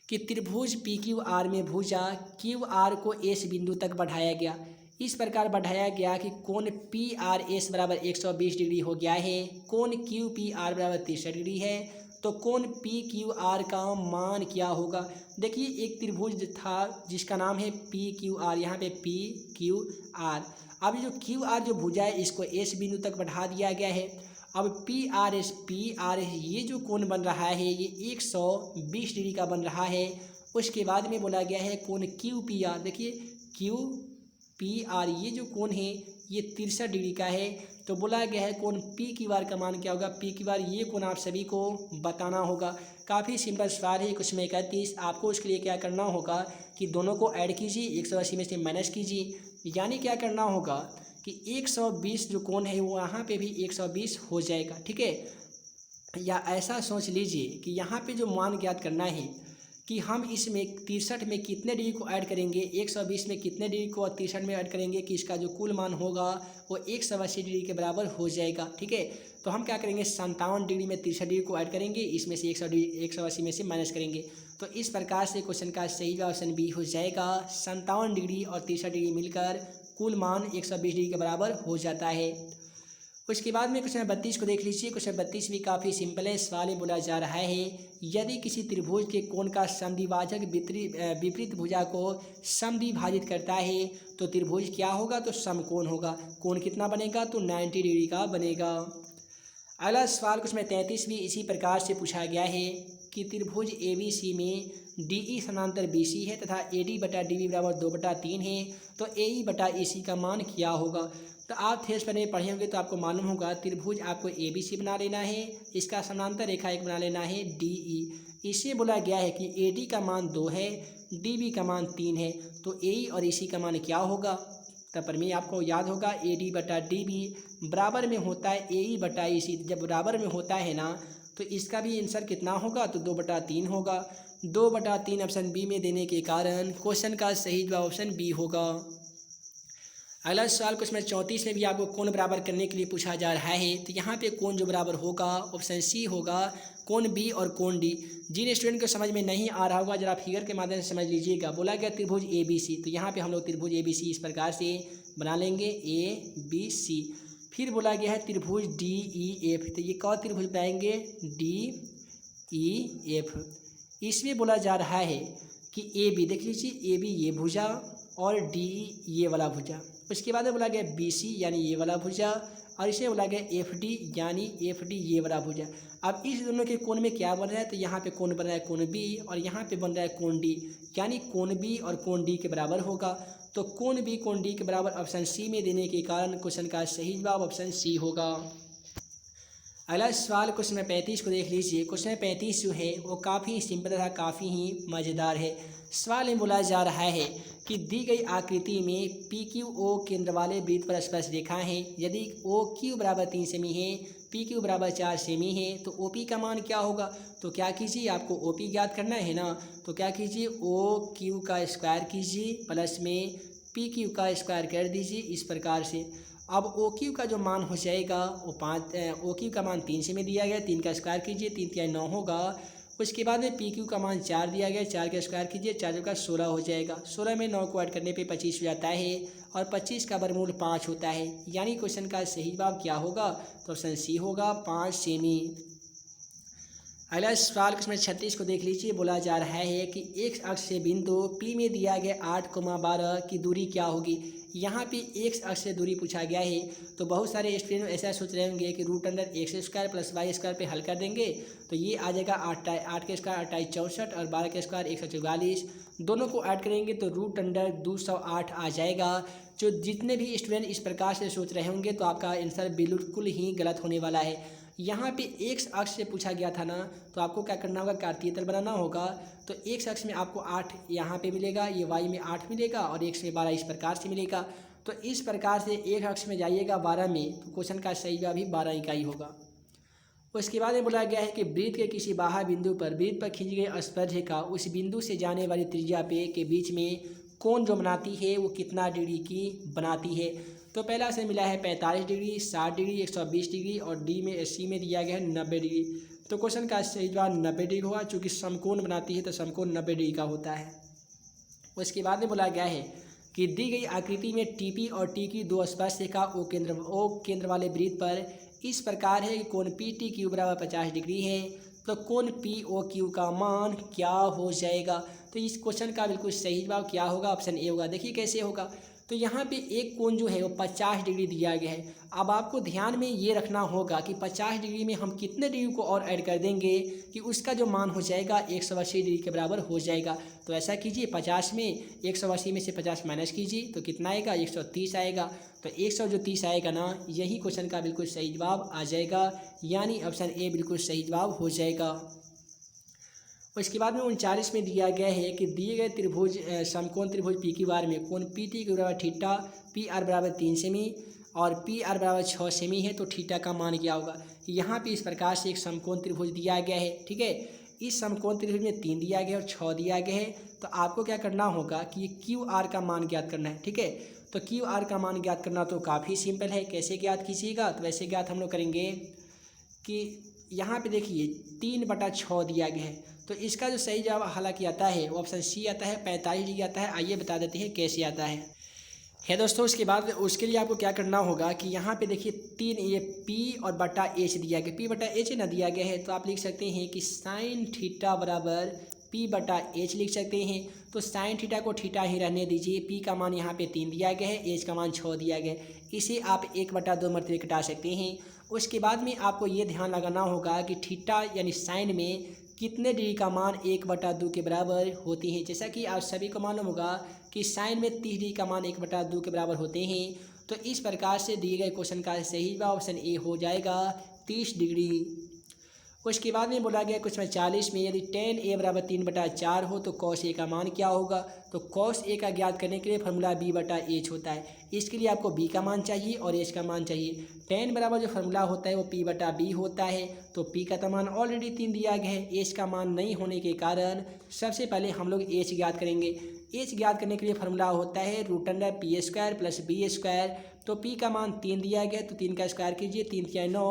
कि त्रिभुज PQR में भुजा QR को S बिंदु तक बढ़ाया गया। इस प्रकार बढ़ाया गया कि कोण PRS बराबर 120 डिग्री हो गया है, कोण QPR बराबर 63 डिग्री है। तो कोण PQR का मान क्या होगा। देखिए एक त्रिभुज था जिसका नाम है PQR, यहाँ पे PQR। अब जो QR जो भुजा है इसको S बिंदु तक बढ़ा दिया गया है। अब PRS ये जो कोण बन रहा है ये 120 डिग्री का बन रहा है। उसके बाद में बोला गया है कोण QPR, देखिए QPR ये जो कोण है ये 63 डिग्री का है। तो बोला गया है कोण PQR का मान क्या होगा। PQR ये कोण आप सभी को बताना होगा। काफ़ी सिंपल सवाल है। क्वेश्चन 31 आपको उसके लिए क्या करना होगा कि दोनों को ऐड कीजिए, 180 में से माइनस कीजिए। यानी क्या करना होगा कि 120 जो कोण है वो यहाँ पे भी 120 हो जाएगा, ठीक है। या ऐसा सोच लीजिए कि यहाँ पे जो मान ज्ञात करना है कि हम इसमें 63 में कितने डिग्री को ऐड करेंगे, 120 में कितने डिग्री को 63 में ऐड करेंगे कि इसका जो कुल मान होगा वो 180 डिग्री के बराबर हो जाएगा, ठीक है। तो हम क्या करेंगे 57 डिग्री में 63 डिग्री को ऐड करेंगे, इसमें से 180 में से माइनस करेंगे। तो इस प्रकार से क्वेश्चन का सही जवाब ऑप्शन बी हो जाएगा। 57 डिग्री और 63 डिग्री मिलकर कुल मान 120 डिग्री के बराबर हो जाता है। उसके बाद में क्वेश्चन 32 को देख लीजिए। क्वेश्चन 32 भी काफ़ी सिंपल है। सवाल में बोला जा रहा है यदि किसी त्रिभुज के कोण का समद्विभाजक विपरीत भुजा को समद्विभाजित करता है तो त्रिभुज क्या होगा, तो समकोण होगा। कोण कितना बनेगा, तो 90 डिग्री का बनेगा। अगला सवाल क्वेश्चन 33 भी इसी प्रकार से पूछा गया है कि त्रिभुज ABC में DE समांतर BC है तथा AD/DB बराबर 2/3 है। तो AE/AC का मान क्या होगा। तो आप थेस पर पढ़े होंगे तो आपको मालूम होगा त्रिभुज आपको ABC बना लेना है, इसका समांतर रेखा एक बना लेना है DE। इससे बोला गया है कि AD का मान 2 है, DB का मान 3 है। तो AE और AC का मान क्या होगा। तब पर में आपको याद होगा AD/DB बराबर में होता है AE/AC। जब बराबर में होता है ना तो इसका भी आंसर कितना होगा, तो 2/3 होगा। 2/3 ऑप्शन बी में देने के कारण क्वेश्चन का सही जवाब ऑप्शन बी होगा। अगला सवाल क्वेश्चन 34 में भी आपको कोण बराबर करने के लिए पूछा जा रहा है। तो यहाँ पे कोण जो बराबर होगा ऑप्शन सी होगा, कोण बी और कोण डी। जिन स्टूडेंट को समझ में नहीं आ रहा होगा जरा फिगर के माध्यम से समझ लीजिएगा। बोला गया त्रिभुज ABC, तो यहाँ पे हम लोग त्रिभुज ABC इस प्रकार से बना लेंगे ABC। फिर बोला गया है त्रिभुज DEF, तो ये कौन त्रिभुज बनाएंगे DEF। इसमें बोला जा रहा है कि AB देख लीजिए, AB ये भुजा और DE ये वाला भुजा। उसके बाद बोला गया BC यानी ये वाला भुजा, और इसे बोला गया FD यानी FD ये वाला भुजा। अब इस दोनों के कोण में क्या बन रहा है, तो यहाँ पे कोण बन रहा है कोण B और यहाँ पे बन रहा है कोण D, यानी कोण B और कोण D के बराबर होगा। तो कोण B कोण D के बराबर ऑप्शन सी में देने के कारण क्वेश्चन का सही जवाब ऑप्शन सी होगा। अगला सवाल क्वेश्चन 35 को देख लीजिए। क्वेश्चन 35 जो है वो काफ़ी सिंपल तथा काफ़ी ही मज़ेदार है। सवाल में बोला जा रहा है कि दी गई आकृति में PQO केंद्र वाले वृत्त पर स्पर्श रेखाएं हैं। यदि OQ बराबर 3 सेमी है, PQ बराबर 4 सेमी है तो OP का मान क्या होगा। तो क्या कीजिए, आपको OP ज्ञात करना है ना, तो क्या कीजिए OQ का स्क्वायर कीजिए प्लस में PQ का स्क्वायर कर दीजिए इस प्रकार से। अब OQ का जो मान हो जाएगा वो OQ का मान 3 सेमी दिया गया, 3 का स्क्वायर कीजिए, 3 × 9 होगा। उसके बाद में PQ का मान 4 दिया गया, 4 का स्क्वायर कीजिए, 4 का 16 हो जाएगा। 16 में 9 को ऐड करने पे 25 हो जाता है और 25 का वर्गमूल 5 होता है। यानी क्वेश्चन का सही जवाब क्या होगा, तो ऑप्शन सी होगा 5 सेमी। अगला सवाल क्वेश्चन 36 को देख लीजिए। बोला जा रहा है कि एक अक्ष से बिंदु P में दिया गया 8,12 की दूरी क्या होगी। यहाँ पे एक अक्ष से दूरी पूछा गया है, तो बहुत सारे स्टूडेंट ऐसा सोच रहे होंगे कि √x² + y² पे हल कर देंगे तो ये आ जाएगा 8 के स्क्वायर 28 64 और 12 के स्क्वायर 144। दोनों को ऐड करेंगे तो √208 आ जाएगा। जो जितने भी स्टूडेंट इस प्रकार से सोच रहे होंगे तो आपका आंसर बिल्कुल ही गलत होने वाला है। यहाँ पे एक अक्ष से पूछा गया था ना, तो आपको क्या करना होगा, कार्तीय तल बनाना होगा। तो एक अक्ष में आपको 8 यहाँ पे मिलेगा, ये y में 8 मिलेगा और x में 12 इस प्रकार से मिलेगा। तो इस प्रकार से एक अक्ष में जाइएगा 12 में, तो क्वेश्चन का सही जवाब भी 12 इकाई होगा। उसके बाद में बोला गया है कि वृत्त के किसी बाह्य बिंदु पर वृत्त पर खींची गई स्पर्शरेखा उस बिंदु से जाने वाली त्रिज्या पे के बीच में कोण जो बनाती है वो कितना डिग्री की बनाती है। तो पहला से मिला है 45 डिग्री, 60 डिग्री, 120 डिग्री और सी में दिया गया है 90 डिग्री। तो क्वेश्चन का सही जवाब 90 डिग्री होगा, चूँकि समकोण बनाती है तो समकोण 90 डिग्री का होता है। उसके बाद में बोला गया है कि दी गई आकृति में TP और T की दो स्पर्शरेखा O केंद्र वाले वृत्त पर इस प्रकार है कि कोण PTQ बराबर 50 डिग्री है, तो कोण POQ का मान क्या हो जाएगा। तो इस क्वेश्चन का बिल्कुल सही जवाब क्या होगा, ऑप्शन ए होगा। देखिए कैसे होगा, तो यहाँ पे एक कोण जो है वो 50 डिग्री दिया गया है। अब आपको ध्यान में ये रखना होगा कि 50 डिग्री में हम कितने डिग्री को और ऐड कर देंगे कि उसका जो मान हो जाएगा 180 डिग्री के बराबर हो जाएगा। तो ऐसा कीजिए, 50 में 180 में से 50 माइनस कीजिए तो कितना आएगा, 130 आएगा। तो 130 आएगा ना, यही क्वेश्चन का बिल्कुल सही जवाब आ जाएगा, यानी ऑप्शन ए बिल्कुल सही जवाब हो जाएगा। उसके बाद में 39 में दिया गया है कि दिए गए त्रिभुज समकोण त्रिभुज PQR में कोण PT के बराबर थीटा, PR बराबर 3 सेमी और PR बराबर 6 सेमी है, तो थीटा का मान क्या होगा। यहाँ पे इस प्रकार से एक समकोण त्रिभुज दिया गया है, ठीक है। इस समकोण त्रिभुज में 3 दिया गया और 6 दिया गया है। तो आपको क्या करना होगा कि ये QR का मान ज्ञात करना है, ठीक है। तो QR का मान ज्ञात करना तो काफ़ी सिंपल है। कैसे ज्ञात कीजिएगा, तो वैसे ज्ञात हम लोग करेंगे कि यहाँ पे देखिए 3/6 दिया गया है, तो इसका जो सही जवाब हालांकि आता है वो ऑप्शन सी आता है, 45 डिग्री आता है। आइए बता देते हैं कैसे आता है दोस्तों। उसके बाद उसके लिए आपको क्या करना होगा कि यहाँ पे देखिए 3 ये P और बटा H दिया गया, P/H ना दिया गया है, तो आप लिख सकते हैं कि साइन थीटा बराबर P/H लिख सकते हैं। तो साइन थीटा को थीटा ही रहने दीजिए। P का मान यहाँ पे 3 दिया गया है, H का मान 6 दिया गया है, इसे आप 1/2 मरतबे घटा सकते हैं। उसके बाद में आपको ये ध्यान लगाना होगा कि थीटा यानी साइन में कितने डिग्री का मान 1/2 के बराबर होती है। जैसा कि आप सभी को मालूम होगा कि साइन में 30 डिग्री का मान 1/2 के बराबर होते हैं। तो इस प्रकार से दिए गए क्वेश्चन का सही जवाब ऑप्शन ए हो जाएगा, 30 डिग्री। उसके बाद में बोला गया क्वेश्चन 40 में यदि tan A बराबर 3/4 हो तो cos A का मान क्या होगा। तो cos A का ज्ञात करने के लिए फार्मूला B/H होता है। इसके लिए आपको B का मान चाहिए और H का मान चाहिए। tan बराबर जो फार्मूला होता है वो P/B होता है, तो P का मान ऑलरेडी 3 दिया गया है। H का मान नहीं होने के कारण सबसे पहले हम लोग H ज्ञात करेंगे। H ज्ञात करने के लिए फार्मूला होता है √P² + B²। तो P का मान 3 दिया गया है, तो 3 का स्क्वायर कीजिए, 3 × 9।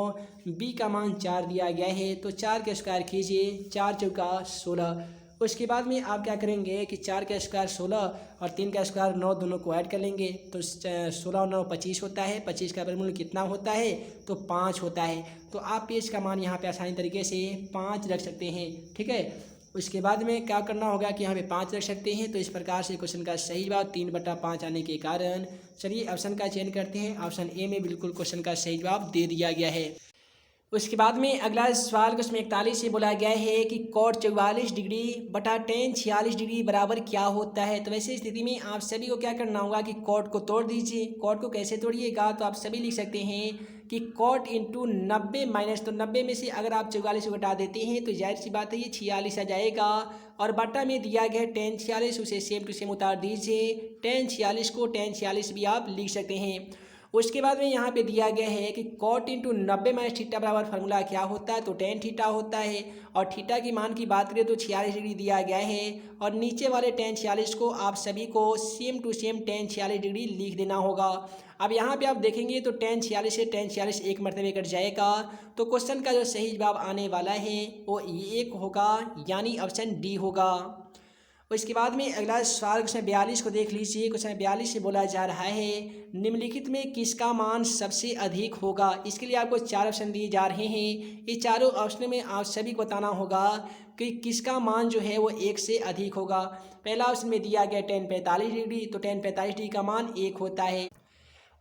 B का मान 4 दिया गया है, तो 4 का स्क्वायर कीजिए, 4 × 4 = 16। उसके बाद में आप क्या करेंगे कि 4 का स्क्वायर 16 और 3 का स्क्वायर 9 दोनों को ऐड कर लेंगे, तो 16 और 9 25 होता है। 25 का वर्गमूल कितना होता है, तो 5 होता है। तो आप H का मान यहाँ पे आसानी तरीके से 5 रख सकते हैं, ठीक है। उसके बाद में क्या करना होगा कि यहाँ पे 5 रख सकते हैं। तो इस प्रकार से क्वेश्चन का सही जवाब 3/5 आने के कारण चलिए ऑप्शन का चयन करते हैं। ऑप्शन ए में बिल्कुल क्वेश्चन का सही जवाब दे दिया गया है। उसके बाद में अगला सवाल क्वेश्चन 41 से बोला गया है कि cot 44 डिग्री बटा tan 46 डिग्री बराबर क्या होता है। तो वैसे स्थिति में आप सभी को क्या करना होगा कि cot को तोड़ दीजिए। cot को कैसे तोड़िएगा, तो आप सभी लिख सकते हैं कि cot × 90 माइनस, तो 90 में से अगर आप 44 को घटा देते हैं तो जाहिर सी बात है ये 46 आ जाएगा। और बटा में दिया गया tan 46, उसे सेम टू सेम उतार दीजिए। tan 46 को tan 46 भी आप लिख सकते हैं। उसके बाद में यहाँ पे दिया गया है कि cot × 90 माइनस थीटा बराबर फार्मूला क्या होता है, तो tan थीटा होता है। और थीटा की मान की बात करें तो 46 डिग्री दिया गया है, और नीचे वाले tan 46 को आप सभी को same to same tan 46 degree लिख देना होगा। अब यहाँ पे आप देखेंगे तो tan 46 से tan 46 एक मरतबे कट जाएगा। तो क्वेश्चन का जो सही जवाब आने वाला है वो 1 होगा, यानी ऑप्शन डी होगा। उसके बाद में अगला सवाल क्वेश्चन 42 को देख लीजिए। क्वेश्चन 42 से बोला जा रहा है निम्नलिखित में किसका मान सबसे अधिक होगा। इसके लिए आपको 4 ऑप्शन दिए जा रहे हैं। इस चारों ऑप्शन में आप सभी को बताना होगा कि किसका मान जो है वो 1 से अधिक होगा। पहला ऑप्शन में दिया गया tan 45 डिग्री, तो tan 45 डिग्री का मान 1 होता है।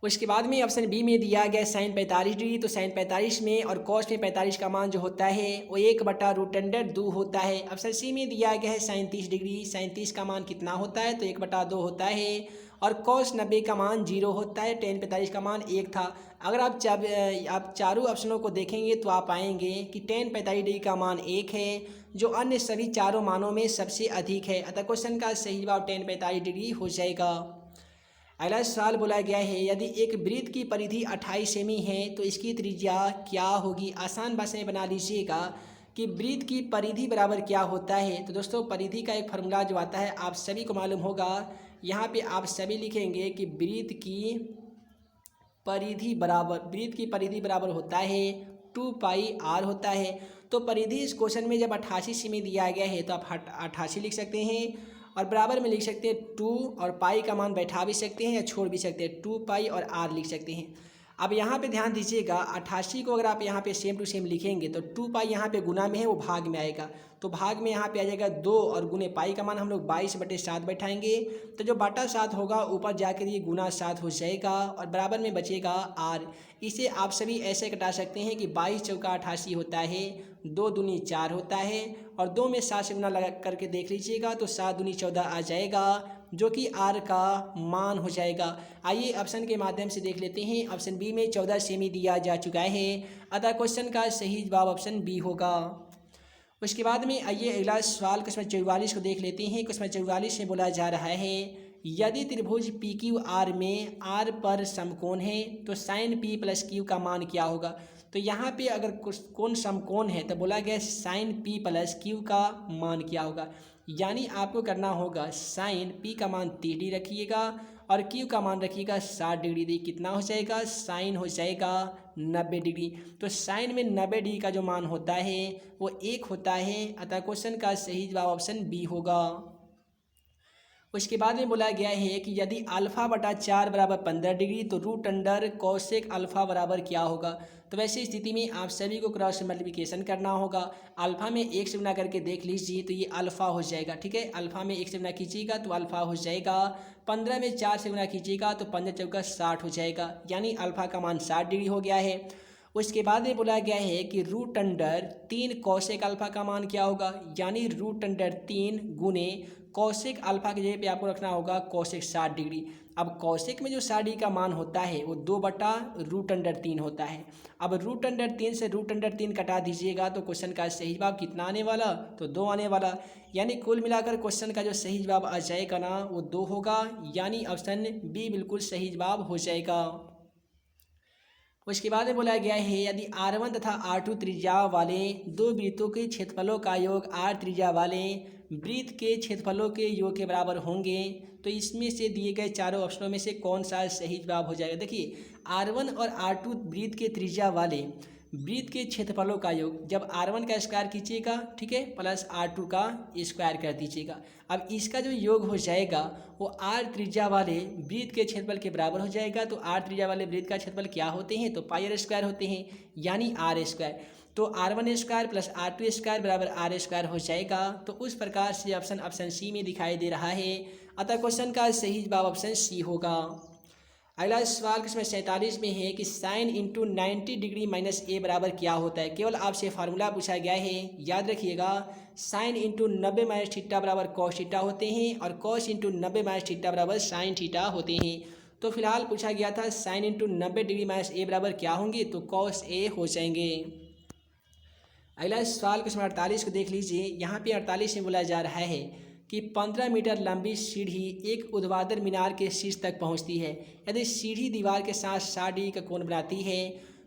उसके बाद में ऑप्शन बी में दिया गया sin 45 डिग्री, तो sin 45 में और cos में 45 का मान जो होता है वो 1/√2 होता है। ऑप्शन सी में दिया गया है sin 30 डिग्री, sin 30 का मान कितना होता है तो 1/2 होता है और cos 90 का मान 0 होता है। tan 45 का मान 1 था। अगर आप चारों ऑप्शनों को देखेंगे तो आप पाएंगे कि tan 45 डिग्री का मान 1 है, जो अन्य सभी चारों मानों में सबसे अधिक है। अतः क्वेश्चन का सही जवाब tan 45 डिग्री हो जाएगा। अगला सवाल बोला गया है यदि एक वृत्त की परिधि 28 सेमी है तो इसकी त्रिज्या क्या होगी। आसान भाषा में बना लीजिएगा कि वृत्त की परिधि बराबर क्या होता है। तो दोस्तों परिधि का एक फार्मूला जो आता है आप सभी को मालूम होगा। यहाँ पे आप सभी लिखेंगे कि वृत्त की परिधि बराबर होता है 2πr होता है। तो परिधि इस क्वेश्चन में जब 88 सेमी दिया गया है तो आप 88 लिख सकते हैं और बराबर में लिख सकते हैं 2 और पाई का मान बैठा भी सकते हैं या छोड़ भी सकते हैं, 2π और r लिख सकते हैं। अब यहाँ पे ध्यान दीजिएगा 88 को अगर आप यहाँ पे सेम टू सेम लिखेंगे तो 2π यहाँ पे गुना में है वो भाग में आएगा, तो भाग में यहाँ पे आ जाएगा 2 और गुने पाई का मान हम लोग 22/7 बैठाएंगे। तो जो बटा 7 होगा ऊपर जाकर ये गुना 7 हो जाएगा और बराबर में बचेगा r। इसे आप सभी ऐसे कटा सकते हैं कि 22 चौका 88 होता है, 2 दूनी 4 होता है और 2 में 7 से गुना लगा करके देख लीजिएगा तो 7 दूनी 14 आ जाएगा, जो कि r का मान हो जाएगा। आइए ऑप्शन के माध्यम से देख लेते हैं। ऑप्शन बी में 14 सेमी दिया जा चुका है, अतः क्वेश्चन का सही जवाब ऑप्शन बी होगा। उसके बाद में आइए अगला सवाल क्वेश्चन 44 को देख लेते हैं। क्वेश्चन 44 में बोला जा रहा है यदि त्रिभुज PQR में R पर समकोण है तो sin P + Q का मान क्या होगा। तो यहाँ पे अगर कोण समकोण है तो बोला गया sin P + Q का मान क्या होगा। यानी आपको करना होगा sin P का मान 30 डिग्री रखिएगा और Q का मान रखिएगा 60 डिग्री। कितना हो जाएगा, sin हो जाएगा 90 डिग्री। तो sin में 90 डिग्री का जो मान होता है वो 1 होता है, अतः क्वेश्चन का सही जवाब ऑप्शन बी होगा। उसके बाद में बोला गया है कि यदि α/4 बराबर 15 डिग्री तो √अंडर cosec अल्फ़ा बराबर क्या होगा। तो वैसे स्थिति में आप सभी को क्रॉस मल्टीप्लिकेशन करना होगा। अल्फ़ा में 1 से गुना करके देख लीजिए तो ये अल्फ़ा हो जाएगा, ठीक है। अल्फ़ा में 1 से गुना कीजिएगा तो अल्फ़ा हो जाएगा, 15 में 4 से गुना कीजिएगा तो 15 चौका 60 हो जाएगा, यानी अल्फ़ा का मान 60 डिग्री हो गया है। उसके बाद में बोला गया है कि √3 cosec अल्फ़ा का मान क्या होगा, यानी √3 गुने cosec अल्फ़ा की जगह पे आपको रखना होगा cosec 60 डिग्री। अब cosec में जो 60 डिग्री का मान होता है वो 2/√3 होता है। अब √3 से √3 कटा दीजिएगा तो क्वेश्चन का सही जवाब कितना आने वाला, तो 2 आने वाला। यानी कुल मिलाकर क्वेश्चन का जो सही जवाब आ जाएगा ना वो 2 होगा, यानी ऑप्शन बी बिल्कुल सही जवाब हो जाएगा। उसके बाद में बोला गया है यदि R1 तथा R2 त्रिज्या वाले दो वृत्तों के क्षेत्रफलों का योग R त्रिज्या वाले वृत्त के क्षेत्रफलों के योग के बराबर होंगे तो इसमें से दिए गए चारों ऑप्शनों में से कौन सा सही जवाब हो जाएगा। देखिए R1 और R2 वृत्त के त्रिज्या वाले वृत्त के क्षेत्रफलों का योग जब R1 का स्क्वायर कीजिएगा, ठीक है, प्लस R2 का स्क्वायर कर दीजिएगा। अब इसका जो योग हो जाएगा वो R त्रिज्या वाले वृत्त के क्षेत्रफल के बराबर हो जाएगा। तो R त्रिज्या वाले वृत्त का क्षेत्रफल क्या होते हैं, तो πr² होते हैं, यानी R²। तो R1² + R2² बराबर R² हो जाएगा। तो उस प्रकार से ऑप्शन सी में दिखाई दे रहा है, अतः क्वेश्चन का सही जवाब ऑप्शन सी होगा। अगला सवाल क्वेश्चन 47 में है कि sin × 90 डिग्री - a बराबर क्या होता है। केवल आपसे फार्मूला पूछा गया है, याद रखिएगा sin × 90 - थीटा बराबर cos थीटा होते हैं और cos × 90 - थीटा बराबर sin थीटा होते हैं। तो फिलहाल पूछा गया था sin × 90 डिग्री - a बराबर क्या होंगे, तो cos a हो जाएंगे। अगला सवाल क्वेश्चन 48 को देख लीजिए। यहाँ पे 48 में बोला जा रहा है कि 15 मीटर लंबी सीढ़ी एक ऊर्ध्वाधर मीनार के शीर्ष तक पहुँचती है। यदि सीढ़ी दीवार के साथ 60 डिग्री का कोण बनाती है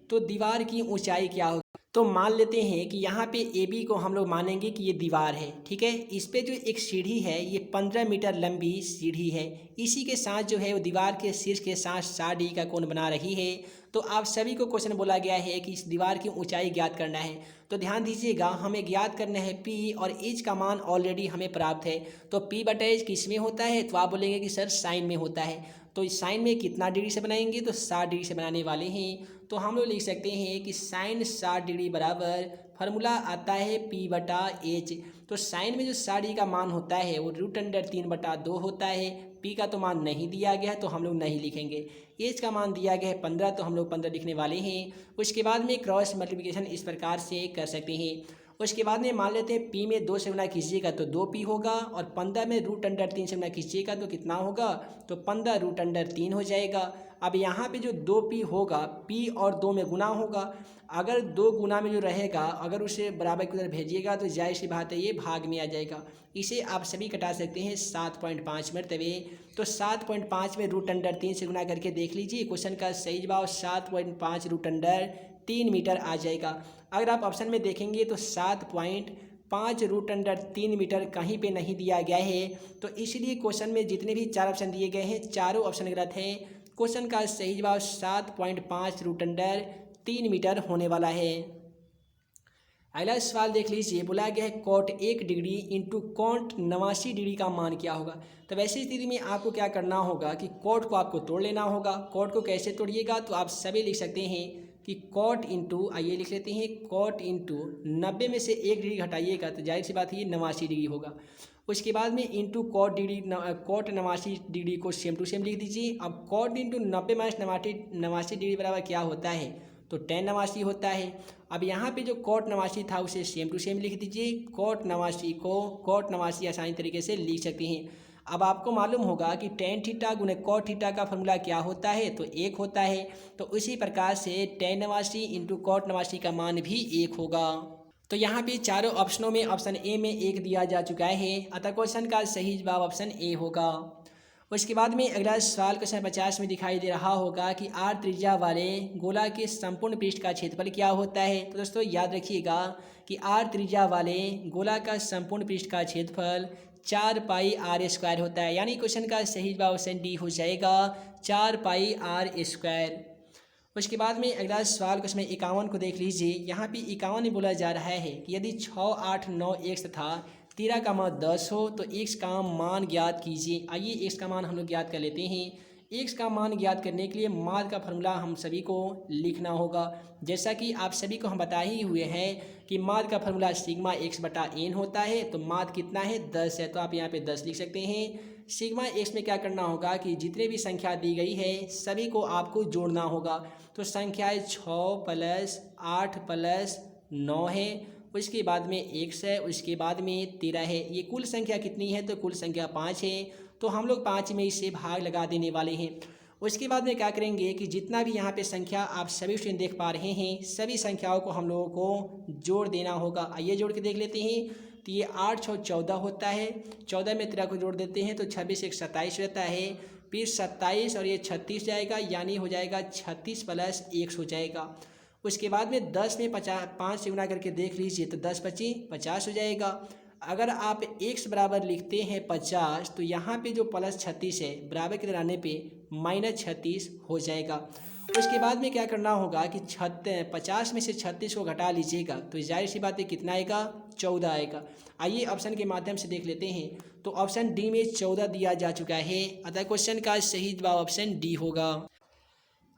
तो दीवार की ऊंचाई क्या होगी। तो मान लेते हैं कि यहाँ पे ए बी को हम लोग मानेंगे कि ये दीवार है, ठीक है। इस पे जो एक सीढ़ी है ये 15 मीटर लंबी सीढ़ी है। इसी के साथ जो है वो दीवार के शीर्ष के साथ 60 डिग्री का कोण बना रही है। तो आप सभी को क्वेश्चन बोला गया है कि इस दीवार की ऊंचाई ज्ञात करना है। तो ध्यान दीजिएगा, हमें ज्ञात करना है पी और एच का मान ऑलरेडी हमें प्राप्त है। तो पी बटा एच किस में होता है, तो आप बोलेंगे कि सर साइन में होता है। तो इस साइन में कितना डिग्री से बनाएंगे, तो 60 डिग्री से बनाने वाले हैं। तो हम लोग लिख सकते हैं कि साइन 60 डिग्री बराबर फार्मूला आता है पी बटा एच। तो साइन में जो 60 डिग्री का मान होता है वो √3/2 होता है। पी का तो मान नहीं दिया गया है तो हम लोग नहीं लिखेंगे। एच का मान दिया गया है 15, तो हम लोग 15 लिखने वाले हैं। उसके बाद में क्रॉस मल्टीप्लिकेशन इस प्रकार से कर सकते हैं। उसके बाद में मान लेते हैं पी में 2 से गुना कीजिएगा तो 2p होगा, और 15 में √3 से गुना कीजिएगा तो कितना होगा, तो 15 √3 हो जाएगा। अब यहाँ पे जो 2p होगा p और 2 में गुना होगा। अगर 2 गुना में जो रहेगा अगर उसे बराबर की उधर भेजिएगा तो जाहिर सी बात है ये भाग में आ जाएगा। इसे आप सभी कटा सकते हैं 7.5 मरतबे। तो 7.5 में √3 से गुना करके देख लीजिए, क्वेश्चन का सही जवाब 7.5 √3 मीटर आ जाएगा। अगर आप ऑप्शन में देखेंगे तो 7.5 √3 मीटर कहीं पे नहीं दिया गया है। तो इसलिए क्वेश्चन में जितने भी 4 ऑप्शन दिए गए हैं चारों ऑप्शन गलत हैं। क्वेश्चन का सही जवाब 7.5 √3 मीटर होने वाला है। अगला सवाल देख लीजिए, बोला गया है cot 1 degree into cot 89 degree का मान क्या होगा। तो वैसी स्थिति में आपको क्या करना होगा कि cot को आपको तोड़ लेना होगा। cot को कैसे तोड़िएगा, तो आप सभी लिख सकते हैं कि cot इंटू, आइए लिख लेते हैं, cot इंटू 90 में से 1 डिग्री घटाइएगा तो जाहिर सी बात है ये 89 डिग्री होगा। उसके बाद में इंटू cot 89 डिग्री को सेम टू सेम लिख दीजिए। अब cot इंटू 90 माइनस 89 डिग्री बराबर क्या होता है, तो tan 89 होता है। अब यहाँ पे जो cot 89 था उसे सेम टू सेम लिख दीजिए। cot 89 को cot 89 आसानी तरीके से लिख सकते हैं। अब आपको मालूम होगा कि tan थीटा गुने cot थीटा का फॉर्मूला क्या होता है, तो 1 होता है। तो उसी प्रकार से tan 89 इंटू cot 89 का मान भी 1 होगा। तो यहाँ पे चारों ऑप्शनों में ऑप्शन ए में 1 दिया जा चुका है, अतः क्वेश्चन का सही जवाब ऑप्शन ए होगा। उसके बाद में अगला सवाल क्वेश्चन 50 में दिखाई दे रहा होगा कि r त्रिज्या वाले गोला के संपूर्ण पृष्ठ का क्षेत्रफल क्या होता है। तो दोस्तों याद रखिएगा कि r त्रिज्या वाले गोला का संपूर्ण पृष्ठ का क्षेत्रफल 4πr² होता है, यानी क्वेश्चन का सही जवाब ऑप्शन डी हो जाएगा 4πr²। उसके बाद में अगला सवाल क्वेश्चन 51 को देख लीजिए। यहाँ पे 51 में बोला जा रहा है कि यदि 6, 8, 9 x तथा 13 का मान 10 हो तो x का मान ज्ञात कीजिए। आइए x का मान हम लोग ज्ञात कर लेते हैं। x का मान ज्ञात करने के लिए माद का फॉर्मूला हम सभी को लिखना होगा। जैसा कि आप सभी को हम बता ही हुए हैं कि माद का फॉर्मूला सिग्मा x बटा n होता है। तो माद कितना है, 10 है, तो आप यहाँ पे 10 लिख सकते हैं। सिग्मा x में क्या करना होगा कि जितने भी संख्या दी गई है सभी को आपको जोड़ना होगा। तो संख्याएँ 6 + 8 + 9 है, उसके बाद में x है, उसके बाद में 13 है। ये कुल संख्या कितनी है, तो कुल संख्या 5 है। तो हम लोग 5 में इससे भाग लगा देने वाले हैं। उसके बाद में क्या करेंगे कि जितना भी यहाँ पे संख्या आप सभी स्टूडेंट देख पा रहे हैं सभी संख्याओं को हम लोगों को जोड़ देना होगा। आइए जोड़ के देख लेते हैं। तो ये 8 × 6 = 14 होता है। 14 में 13 को जोड़ देते हैं तो 26 × 1 = 27 रहता है। फिर 27 और ये 36 जाएगा, यानी हो जाएगा 36 + 1 हो जाएगा। उसके बाद में 10 में 5 से गुना करके देख लीजिए तो 10 × 25 = 50 हो जाएगा। अगर आप x बराबर लिखते हैं 50 तो यहाँ पे जो +36 है बराबर के लाने पे -36 हो जाएगा। उसके बाद में क्या करना होगा कि 50 में से 36 को घटा लीजिएगा तो जाहिर सी बात है कितना आएगा, 14 आएगा। आइए ऑप्शन के माध्यम से देख लेते हैं। तो ऑप्शन डी में 14 दिया जा चुका है, अतः क्वेश्चन का सही जवाब ऑप्शन डी होगा।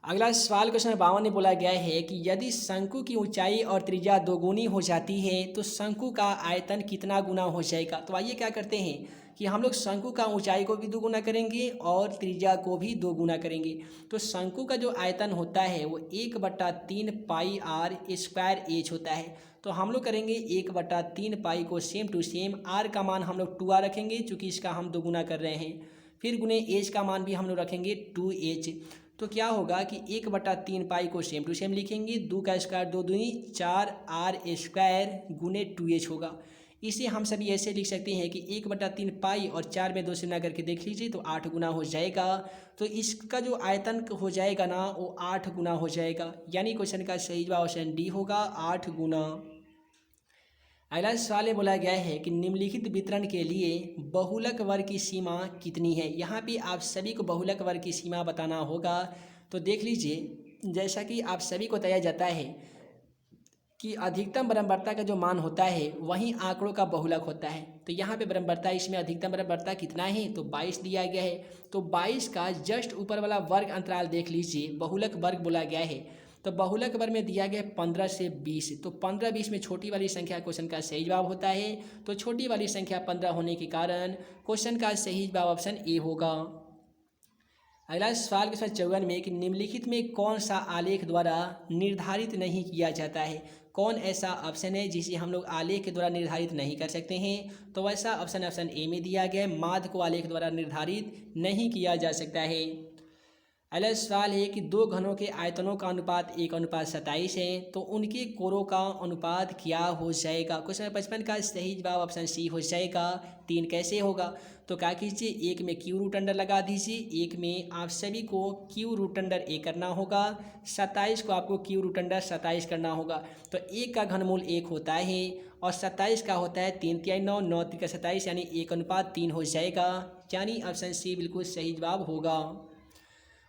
अगला सवाल क्वेश्चन 52 में बोला गया है कि यदि शंकु की ऊंचाई और त्रिज्या दोगुनी हो जाती है तो शंकु का आयतन कितना गुना हो जाएगा। तो आइए क्या करते हैं कि हम लोग शंकु का ऊंचाई को भी 2 गुना करेंगे और त्रिज्या को भी 2 गुना करेंगे। तो शंकु का जो आयतन होता है वो 1/3 πr² होता है। तो हम लोग करेंगे 1/3 पाई को सेम टू सेम, r का मान हम लोग 2r रखेंगे चूँकि इसका हम 2 गुना कर रहे हैं। फिर गुने h का मान भी हम लोग रखेंगे 2h। तो क्या होगा कि 1/3 पाई को सेम टू सेम लिखेंगे, 2 का स्क्वायर 2 दूनी 4r² गुने 2h होगा। इसे हम सभी ऐसे लिख सकते हैं कि 1/3 पाई और 4 में 2 से गुना करके देख लीजिए तो 8 गुना हो जाएगा। तो इसका जो आयतन हो जाएगा ना वो 8 गुना हो जाएगा, यानी क्वेश्चन का सही जवाब ऑप्शन डी होगा 8 गुना। अगला सवाल में बोला गया है कि निम्नलिखित वितरण के लिए बहुलक वर्ग की सीमा कितनी है। यहाँ पे आप सभी को बहुलक वर्ग की सीमा बताना होगा। तो देख लीजिए, जैसा कि आप सभी को बताया जाता है कि अधिकतम बराबरता का जो मान होता है वहीं आंकड़ों का बहुलक होता है। तो यहाँ पे बराबरता, इसमें अधिकतम बराबरता कितना है तो 22 दिया गया है। तो 22 का जस्ट ऊपर वाला वर्ग अंतराल देख लीजिए, बहुलक वर्ग बोला गया है। तो बहुलक वर्ग में दिया गया है 15 से 20। तो 15-20 में छोटी वाली संख्या क्वेश्चन का सही जवाब होता है। तो छोटी वाली संख्या 15 होने के कारण क्वेश्चन का सही जवाब ऑप्शन ए होगा। अगला सवाल क्वेश्चन 54 में कि निम्नलिखित में कौन सा आलेख द्वारा निर्धारित नहीं किया जाता है। कौन ऐसा ऑप्शन है जिसे हम लोग आलेख के द्वारा निर्धारित नहीं कर सकते हैं। तो वैसा ऑप्शन ए में दिया गया है, माध्य को आलेख द्वारा निर्धारित नहीं किया जा सकता है। अगला सवाल है कि दो घनों के आयतनों का अनुपात 1:27 है, तो उनके कोरों का अनुपात क्या हो जाएगा। क्वेश्चन 55 का सही जवाब ऑप्शन सी हो जाएगा। 3 कैसे होगा, तो क्या कीजिए, एक में क्यू रूट अंडर लगा दीजिए, एक में आप सभी को क्यू रूट अंडर ए करना होगा, 27 को आपको क्यू रूट अंडर 27 करना होगा। तो 1 का घनमूल 1 होता है और 27 का होता है 3 तिहाई 9, 9 3 27, यानी 1:3 हो जाएगा, यानी ऑप्शन सी बिल्कुल सही जवाब होगा।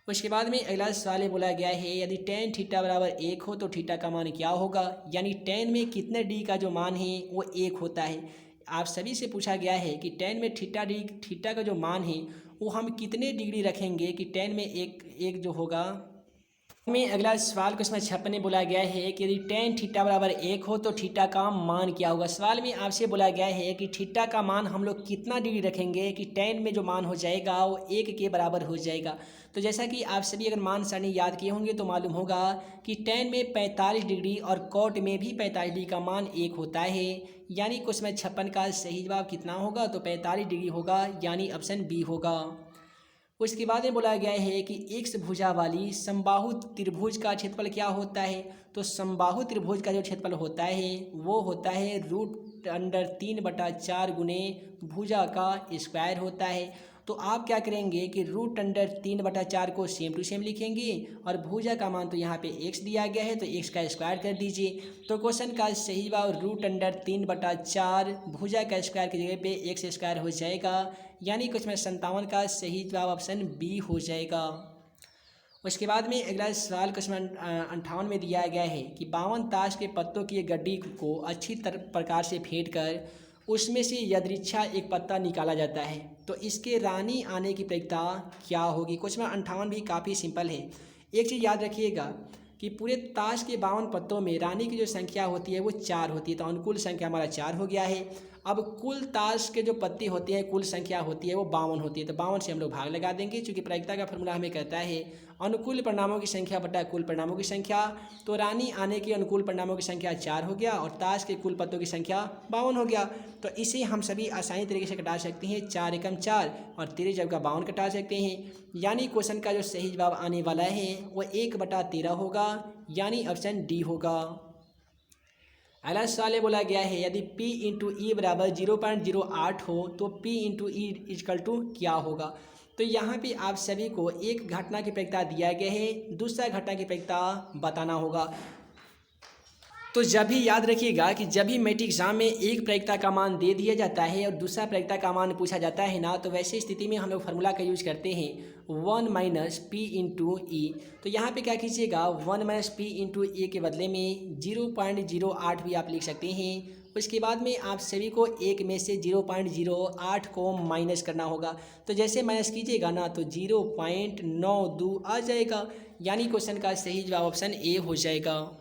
उसके बाद में अगला सवाल में बोला गया है यदि tan थीटा बराबर 1 हो तो थीटा का मान क्या होगा। यानी tan में कितने डी का जो मान है वो 1 होता है। आप सभी से पूछा गया है कि tan में थीटा का जो मान है वो हम कितने डिग्री रखेंगे कि tan में एक जो होगा। में अगला सवाल क्वेश्चन 56 में बोला गया है कि यदि tan थीटा बराबर 1 हो तो थीटा का मान क्या होगा। सवाल में आपसे बोला गया है कि थीटा का मान हम लोग कितना डिग्री रखेंगे कि tan में जो मान हो जाएगा वो 1 के बराबर हो जाएगा। तो जैसा कि आप सभी अगर मान सारणी याद किए होंगे तो मालूम होगा कि tan में 45 डिग्री और cot में भी 45 डिग्री का मान 1 होता है। यानी क्वेश्चन 56 का सही जवाब कितना होगा तो 45 डिग्री होगा, यानी ऑप्शन बी होगा। उसके बाद में बोला गया है कि एक्स भुजा वाली समबाहु त्रिभुज का क्षेत्रफल क्या होता है। तो समबाहु त्रिभुज का जो क्षेत्रफल होता है वो होता है √3/4 गुने भुजा का स्क्वायर होता है। तो आप क्या करेंगे कि √3/4 को सेम टू सेम लिखेंगे और भुजा का मान तो यहाँ पे x दिया गया है तो x का स्क्वायर कर दीजिए। तो क्वेश्चन का सही जवाब √3/4 भुजा का स्क्वायर की जगह पे x स्क्वायर हो जाएगा, यानी क्वेश्चन 57 का सही जवाब ऑप्शन बी हो जाएगा। उसके बाद में अगला सवाल क्वेश्चन 58 में दिया गया है कि 52 ताश के पत्तों की गड्डी को अच्छी प्रकार से फेंट कर उसमें से यदृच्छा एक पत्ता निकाला जाता है, तो इसके रानी आने की प्रायिकता क्या होगी। क्वेश्चन 58 भी काफ़ी सिंपल है। एक चीज़ याद रखिएगा कि पूरे ताश के 52 पत्तों में रानी की जो संख्या होती है वो 4 होती है, तो अनुकूल संख्या हमारा 4 हो गया है। अब कुल ताश के जो पत्ते होते हैं कुल संख्या होती है वो 52 होती है, तो 52 से हम लोग भाग लगा देंगे, क्योंकि प्रायिकता का फॉर्मूला हमें कहता है अनुकूल परिणामों की संख्या बटा कुल परिणामों की संख्या। तो रानी आने के अनुकूल परिणामों की संख्या 4 हो गया और ताश के कुल पत्तों की संख्या 52 हो गया। तो इसे हम सभी आसानी तरीके से घटा सकते हैं, 4 एकम 4 और 13 जब का 52 घटा सकते हैं। यानी क्वेश्चन का जो सही जवाब आने वाला है वो 1/13 होगा, यानी ऑप्शन डी होगा। अगला सवाल बोला गया है यदि P × E बराबर 0.08 हो तो P × E इक्वल टू क्या होगा। तो यहाँ पे आप सभी को एक घटना की प्रायिकता दिया गया है, दूसरा घटना की प्रायिकता बताना होगा। तो जब भी याद रखिएगा कि जब भी मैट्रिक एग्जाम में एक प्रायिकता का मान दे दिया जाता है और दूसरा प्रायिकता का मान पूछा जाता है ना, तो वैसे स्थिति में हम लोग फार्मूला का यूज करते हैं 1 - P × E। तो यहाँ पे क्या कीजिएगा 1 - P × E के बदले में 0.08 भी आप लिख सकते हैं। उसके बाद में आप सभी को एक में से 0.08 को माइनस करना होगा। तो जैसे माइनस कीजिएगा ना तो 0.92 आ जाएगा, यानी क्वेश्चन का सही जवाब ऑप्शन ए हो जाएगा।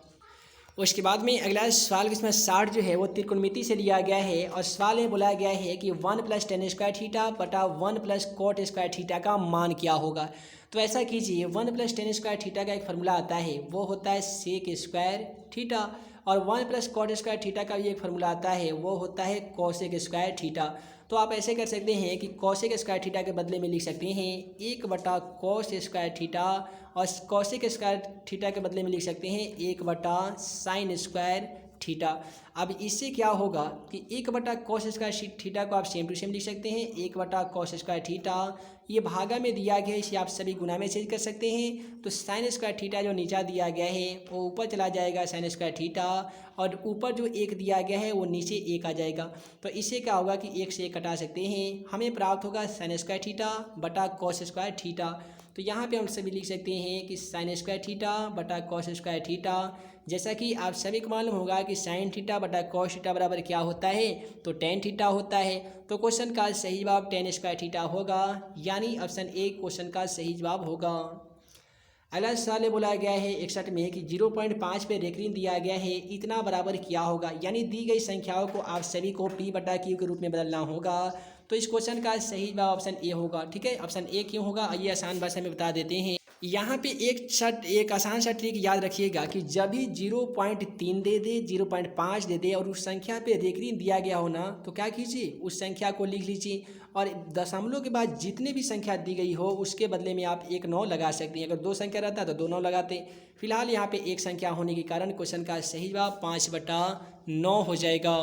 उसके बाद में अगला सवाल इसमें 60 जो है वो त्रिकोणमिति से लिया गया है और सवाल में बोला गया है कि 1 + tan स्क्वायर थीटा बटा 1 + cot स्क्वायर थीटा का मान क्या होगा। तो ऐसा कीजिए 1 + tan स्क्वायर थीटा का एक फार्मूला आता है वो होता है sec स्क्वायर थीटा, और 1 + cot स्क्वायर थीटा का भी एक फार्मूला आता है वो होता है cosec स्क्वायर थीटा। तो आप ऐसे कर सकते हैं कि cosec स्क्वायर थीटा के बदले में लिख सकते हैं 1/cos स्क्वायर थीटा, और cosec स्क्वायर थीटा के बदले में लिख सकते हैं 1/sin स्क्वायर थीटा। अब इससे क्या होगा कि 1/cos स्क्वायर थीटा को आप सेम टू सेम लिख सकते हैं 1/cos स्क्वायर थीटा, ये भागा में दिया गया है, इसे आप सभी गुना में चेंज कर सकते हैं। तो साइन स्क्वायर थीटा जो नीचा दिया गया है वो ऊपर चला जाएगा साइन स्क्वायर थीटा, और ऊपर जो 1 दिया गया है वो नीचे 1 आ जाएगा। तो इससे क्या होगा कि 1 से 1 कटा सकते हैं, हमें प्राप्त होगा साइन स्क्वायर थीटा बटा कॉस स्क्वायर थीटा। तो यहाँ पे हम सभी लिख सकते हैं कि साइन स्क्वायर थीटा बटा कॉस स्क्वायर थीटा। जैसा कि आप सभी को मालूम होगा कि साइन थीटा बटा कॉस थीटा बराबर क्या होता है, तो टेन थीटा होता है। तो क्वेश्चन का सही जवाब टेन स्क्वायर थीटा होगा, यानी ऑप्शन ए क्वेश्चन का सही जवाब होगा। अगला सवाल बोला गया है 61 में कि 0.5 पे रेखरीन दिया गया है, इतना बराबर क्या होगा, यानी दी गई संख्याओं को आप सभी को p बटा क्यू के रूप में बदलना होगा। तो इस क्वेश्चन का सही जवाब ऑप्शन ए होगा। ठीक है, ऑप्शन ए क्यों होगा आइए आसान भाषा में बता देते हैं। यहाँ पे एक आसान सा ट्रिक याद रखिएगा कि जब भी 0.3 दे दे 0.5 दे दे और उस संख्या पे रेखरीन दिया गया हो ना, तो क्या कीजिए उस संख्या को लिख लीजिए, और दशमलव के बाद जितने भी संख्या दी गई हो उसके बदले में आप 1 9 लगा सकते हैं। अगर 2 संख्या रहता तो 2 9 लगाते। फिलहाल यहाँ पे 1 संख्या होने के कारण क्वेश्चन का सही जवाब 5/9 हो जाएगा।